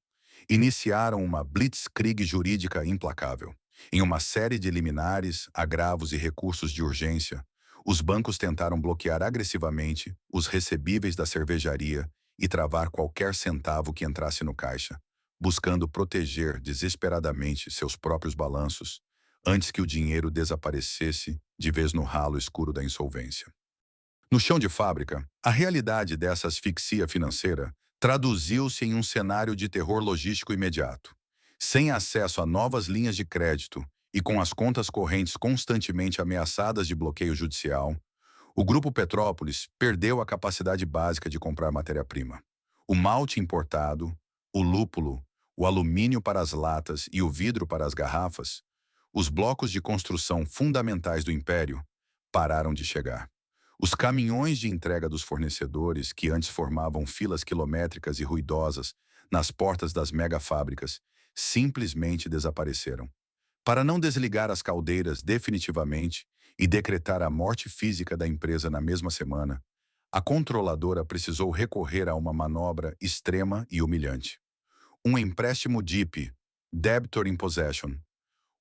iniciaram uma blitzkrieg jurídica implacável. Em uma série de liminares, agravos e recursos de urgência, os bancos tentaram bloquear agressivamente os recebíveis da cervejaria e travar qualquer centavo que entrasse no caixa, buscando proteger desesperadamente seus próprios balanços antes que o dinheiro desaparecesse de vez no ralo escuro da insolvência. No chão de fábrica, a realidade dessa asfixia financeira traduziu-se em um cenário de terror logístico imediato. Sem acesso a novas linhas de crédito e com as contas correntes constantemente ameaçadas de bloqueio judicial, o Grupo Petrópolis perdeu a capacidade básica de comprar matéria-prima. O malte importado, o lúpulo, o alumínio para as latas e o vidro para as garrafas, os blocos de construção fundamentais do império, pararam de chegar. Os caminhões de entrega dos fornecedores, que antes formavam filas quilométricas e ruidosas nas portas das megafábricas, simplesmente desapareceram. Para não desligar as caldeiras definitivamente e decretar a morte física da empresa na mesma semana, a controladora precisou recorrer a uma manobra extrema e humilhante. Um empréstimo DIP, Debtor in Possession,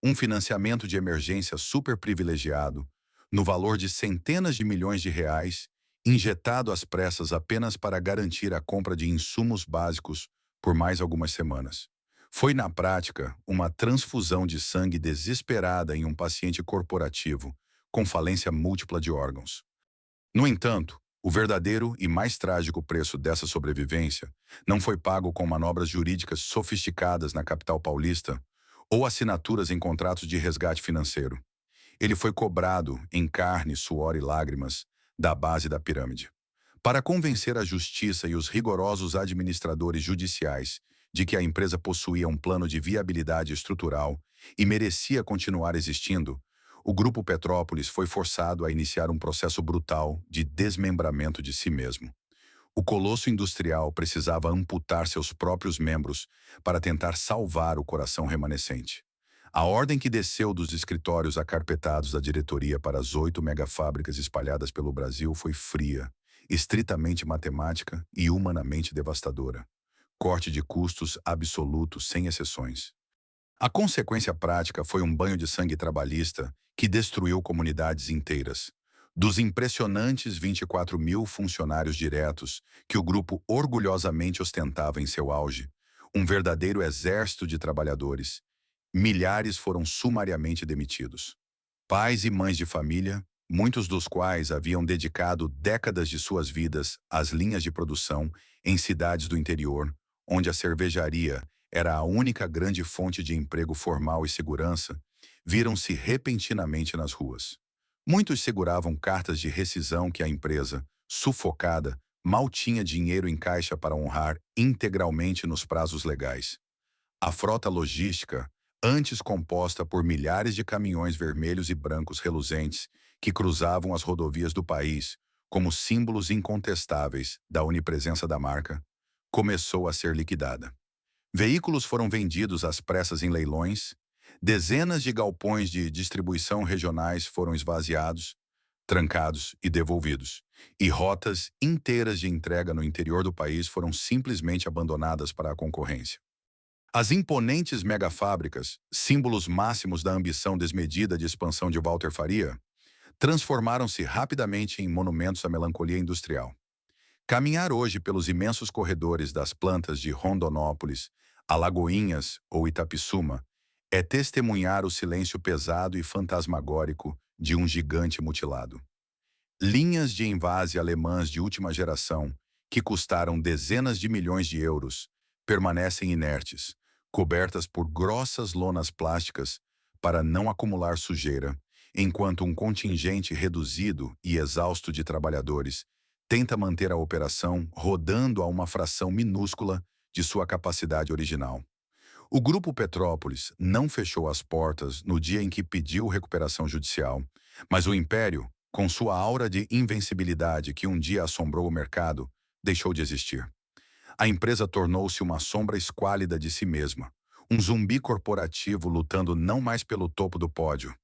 um financiamento de emergência super privilegiado, no valor de centenas de milhões de reais, injetado às pressas apenas para garantir a compra de insumos básicos por mais algumas semanas. Foi, na prática, uma transfusão de sangue desesperada em um paciente corporativo, com falência múltipla de órgãos. No entanto, o verdadeiro e mais trágico preço dessa sobrevivência não foi pago com manobras jurídicas sofisticadas na capital paulista ou assinaturas em contratos de resgate financeiro. Ele foi cobrado em carne, suor e lágrimas da base da pirâmide. Para convencer a justiça e os rigorosos administradores judiciais de que a empresa possuía um plano de viabilidade estrutural e merecia continuar existindo, o Grupo Petrópolis foi forçado a iniciar um processo brutal de desmembramento de si mesmo. O colosso industrial precisava amputar seus próprios membros para tentar salvar o coração remanescente. A ordem que desceu dos escritórios acarpetados da diretoria para as 8 megafábricas espalhadas pelo Brasil foi fria, estritamente matemática e humanamente devastadora. Corte de custos absoluto, sem exceções. A consequência prática foi um banho de sangue trabalhista que destruiu comunidades inteiras. Dos impressionantes 24 mil funcionários diretos que o grupo orgulhosamente ostentava em seu auge, um verdadeiro exército de trabalhadores, milhares foram sumariamente demitidos. Pais e mães de família, muitos dos quais haviam dedicado décadas de suas vidas às linhas de produção em cidades do interior, onde a cervejaria era a única grande fonte de emprego formal e segurança, viram-se repentinamente nas ruas. Muitos seguravam cartas de rescisão que a empresa, sufocada, mal tinha dinheiro em caixa para honrar integralmente nos prazos legais. A frota logística, antes composta por milhares de caminhões vermelhos e brancos reluzentes que cruzavam as rodovias do país como símbolos incontestáveis da onipresença da marca, começou a ser liquidada. Veículos foram vendidos às pressas em leilões, dezenas de galpões de distribuição regionais foram esvaziados, trancados e devolvidos, e rotas inteiras de entrega no interior do país foram simplesmente abandonadas para a concorrência. As imponentes megafábricas, símbolos máximos da ambição desmedida de expansão de Walter Faria, transformaram-se rapidamente em monumentos à melancolia industrial. Caminhar hoje pelos imensos corredores das plantas de Rondonópolis, Alagoinhas ou Itapissuma é testemunhar o silêncio pesado e fantasmagórico de um gigante mutilado. Linhas de envase alemãs de última geração, que custaram dezenas de milhões de euros, permanecem inertes, cobertas por grossas lonas plásticas para não acumular sujeira, enquanto um contingente reduzido e exausto de trabalhadores tenta manter a operação rodando a uma fração minúscula de sua capacidade original. O Grupo Petrópolis não fechou as portas no dia em que pediu recuperação judicial, mas o império, com sua aura de invencibilidade que um dia assombrou o mercado, deixou de existir. A empresa tornou-se uma sombra esquálida de si mesma, um zumbi corporativo lutando não mais pelo topo do pódio,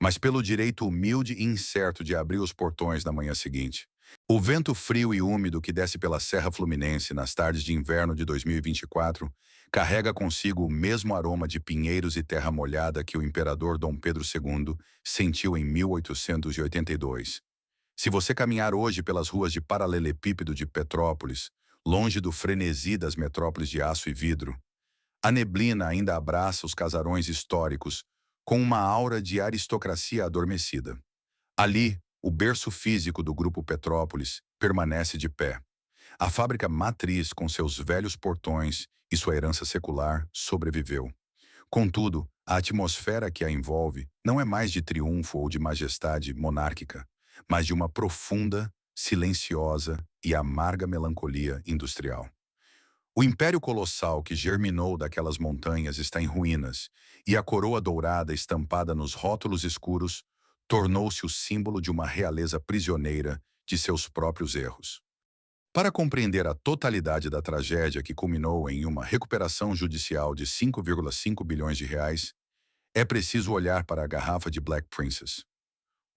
mas pelo direito humilde e incerto de abrir os portões na manhã seguinte. O vento frio e úmido que desce pela Serra Fluminense nas tardes de inverno de 2024 carrega consigo o mesmo aroma de pinheiros e terra molhada que o imperador Dom Pedro II sentiu em 1882. Se você caminhar hoje pelas ruas de paralelepípedo de Petrópolis, longe do frenesi das metrópoles de aço e vidro, a neblina ainda abraça os casarões históricos com uma aura de aristocracia adormecida. Ali, o berço físico do Grupo Petrópolis permanece de pé. A fábrica matriz, com seus velhos portões e sua herança secular, sobreviveu. Contudo, a atmosfera que a envolve não é mais de triunfo ou de majestade monárquica, mas de uma profunda, silenciosa e amarga melancolia industrial. O império colossal que germinou daquelas montanhas está em ruínas, e a coroa dourada estampada nos rótulos escuros tornou-se o símbolo de uma realeza prisioneira de seus próprios erros. Para compreender a totalidade da tragédia que culminou em uma recuperação judicial de 5,5 bilhões de reais, é preciso olhar para a garrafa de Black Princess.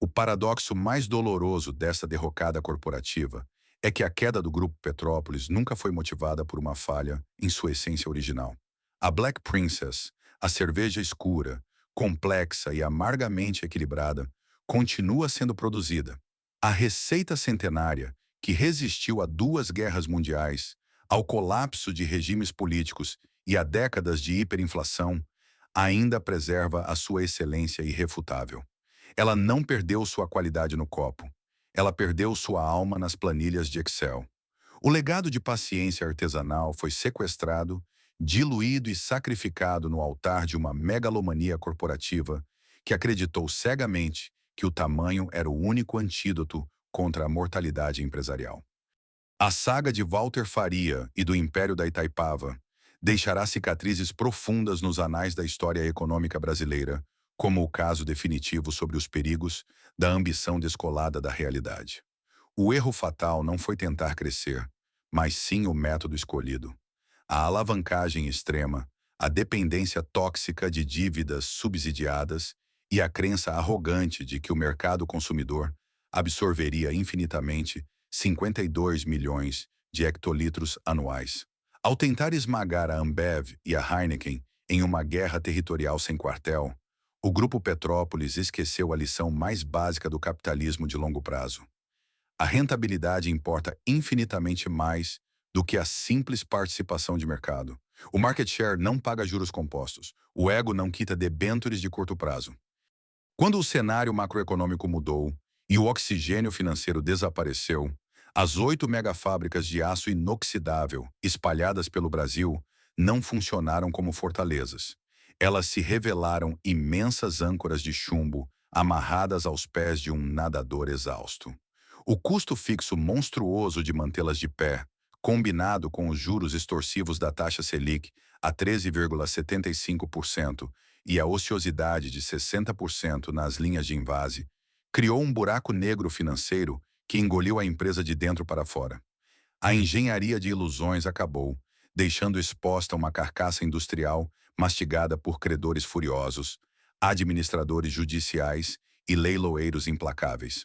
O paradoxo mais doloroso desta derrocada corporativa é que a queda do Grupo Petrópolis nunca foi motivada por uma falha em sua essência original. A Black Princess, a cerveja escura, complexa e amargamente equilibrada, continua sendo produzida. A receita centenária, que resistiu a 2 guerras mundiais, ao colapso de regimes políticos e a décadas de hiperinflação, ainda preserva a sua excelência irrefutável. Ela não perdeu sua qualidade no copo. Ela perdeu sua alma nas planilhas de Excel. O legado de paciência artesanal foi sequestrado diluído e sacrificado no altar de uma megalomania corporativa que acreditou cegamente que o tamanho era o único antídoto contra a mortalidade empresarial. A saga de Walter Faria e do Império da Itaipava deixará cicatrizes profundas nos anais da história econômica brasileira, como o caso definitivo sobre os perigos da ambição descolada da realidade. O erro fatal não foi tentar crescer, mas sim o método escolhido. A alavancagem extrema, a dependência tóxica de dívidas subsidiadas e a crença arrogante de que o mercado consumidor absorveria infinitamente 52 milhões de hectolitros anuais. Ao tentar esmagar a Ambev e a Heineken em uma guerra territorial sem quartel, o Grupo Petrópolis esqueceu a lição mais básica do capitalismo de longo prazo. A rentabilidade importa infinitamente mais do que a simples participação de mercado. O market share não paga juros compostos. O ego não quita debêntures de curto prazo. Quando o cenário macroeconômico mudou e o oxigênio financeiro desapareceu, as 8 megafábricas de aço inoxidável espalhadas pelo Brasil não funcionaram como fortalezas. Elas se revelaram imensas âncoras de chumbo amarradas aos pés de um nadador exausto. O custo fixo monstruoso de mantê-las de pé, combinado com os juros extorsivos da taxa Selic a 13,75% e a ociosidade de 60% nas linhas de invase, criou um buraco negro financeiro que engoliu a empresa de dentro para fora. A engenharia de ilusões acabou, deixando exposta uma carcaça industrial mastigada por credores furiosos, administradores judiciais e leiloeiros implacáveis.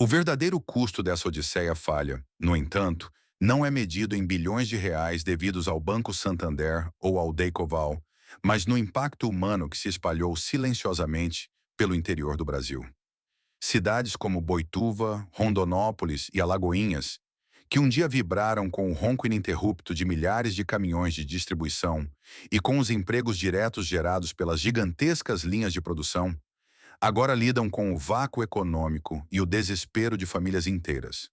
O verdadeiro custo dessa odisseia falha, no entanto, não é medido em bilhões de reais devidos ao Banco Santander ou ao Deicoval, mas no impacto humano que se espalhou silenciosamente pelo interior do Brasil. Cidades como Boituva, Rondonópolis e Alagoinhas, que um dia vibraram com o ronco ininterrupto de milhares de caminhões de distribuição e com os empregos diretos gerados pelas gigantescas linhas de produção, agora lidam com o vácuo econômico e o desespero de famílias inteiras.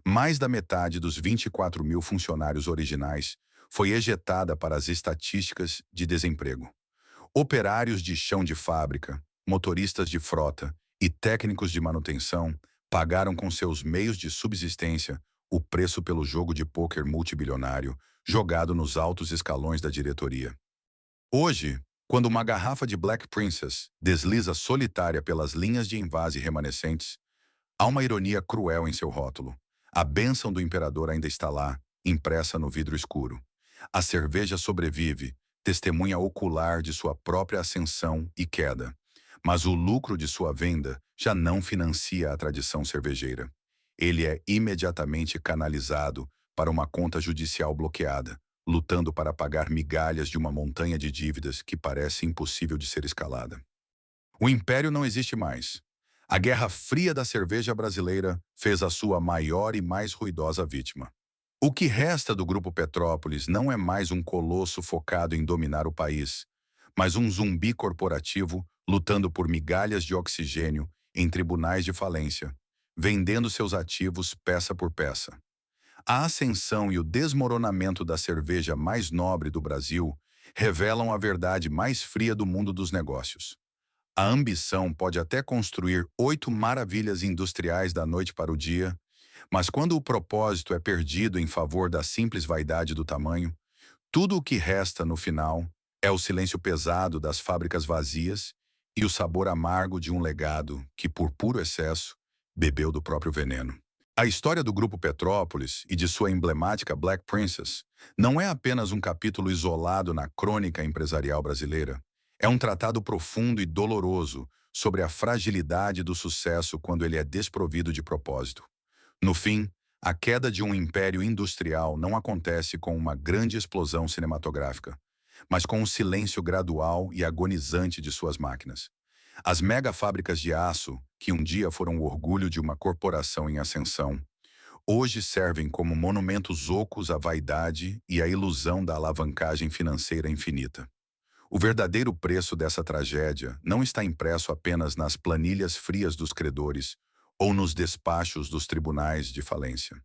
Mais da metade dos 24 mil funcionários originais foi ejetada para as estatísticas de desemprego. Operários de chão de fábrica, motoristas de frota e técnicos de manutenção pagaram com seus meios de subsistência o preço pelo jogo de pôquer multibilionário jogado nos altos escalões da diretoria. Hoje, quando uma garrafa de Black Princess desliza solitária pelas linhas de invase remanescentes, há uma ironia cruel em seu rótulo. A bênção do imperador ainda está lá, impressa no vidro escuro. A cerveja sobrevive, testemunha ocular de sua própria ascensão e queda. Mas o lucro de sua venda já não financia a tradição cervejeira. Ele é imediatamente canalizado para uma conta judicial bloqueada, lutando para pagar migalhas de uma montanha de dívidas que parece impossível de ser escalada. O império não existe mais. A Guerra Fria da cerveja brasileira fez a sua maior e mais ruidosa vítima. O que resta do Grupo Petrópolis não é mais um colosso focado em dominar o país, mas um zumbi corporativo lutando por migalhas de oxigênio em tribunais de falência, vendendo seus ativos peça por peça. A ascensão e o desmoronamento da cerveja mais nobre do Brasil revelam a verdade mais fria do mundo dos negócios. A ambição pode até construir 8 maravilhas industriais da noite para o dia, mas quando o propósito é perdido em favor da simples vaidade do tamanho, tudo o que resta no final é o silêncio pesado das fábricas vazias e o sabor amargo de um legado que, por puro excesso, bebeu do próprio veneno. A história do Grupo Petrópolis e de sua emblemática Black Princess não é apenas um capítulo isolado na crônica empresarial brasileira. É um tratado profundo e doloroso sobre a fragilidade do sucesso quando ele é desprovido de propósito. No fim, a queda de um império industrial não acontece com uma grande explosão cinematográfica, mas com o silêncio gradual e agonizante de suas máquinas. As megafábricas de aço, que um dia foram o orgulho de uma corporação em ascensão, hoje servem como monumentos ocos à vaidade e à ilusão da alavancagem financeira infinita. O verdadeiro preço dessa tragédia não está impresso apenas nas planilhas frias dos credores ou nos despachos dos tribunais de falência.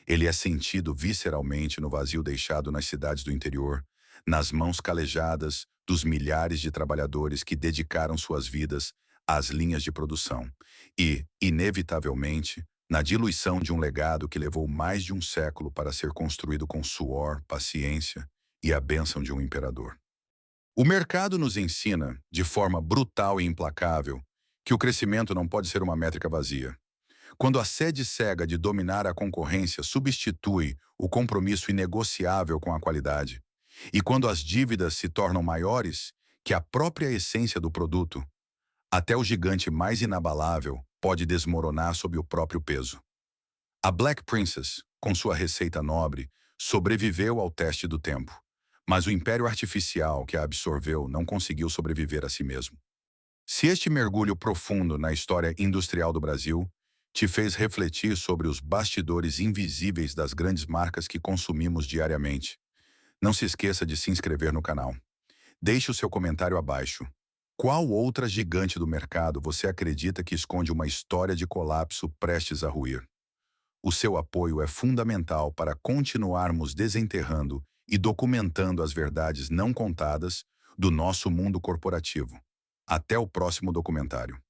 Ele é sentido visceralmente no vazio deixado nas cidades do interior, nas mãos calejadas dos milhares de trabalhadores que dedicaram suas vidas às linhas de produção e, inevitavelmente, na diluição de um legado que levou mais de um século para ser construído com suor, paciência e a bênção de um imperador. O mercado nos ensina, de forma brutal e implacável, que o crescimento não pode ser uma métrica vazia. Quando a sede cega de dominar a concorrência substitui o compromisso inegociável com a qualidade, e quando as dívidas se tornam maiores que a própria essência do produto, até o gigante mais inabalável pode desmoronar sob o próprio peso. A Black Princess, com sua receita nobre, sobreviveu ao teste do tempo, mas o império artificial que a absorveu não conseguiu sobreviver a si mesmo. Se este mergulho profundo na história industrial do Brasil te fez refletir sobre os bastidores invisíveis das grandes marcas que consumimos diariamente, não se esqueça de se inscrever no canal. Deixe o seu comentário abaixo. Qual outra gigante do mercado você acredita que esconde uma história de colapso prestes a ruir? O seu apoio é fundamental para continuarmos desenterrando e documentando as verdades não contadas do nosso mundo corporativo. Até o próximo documentário.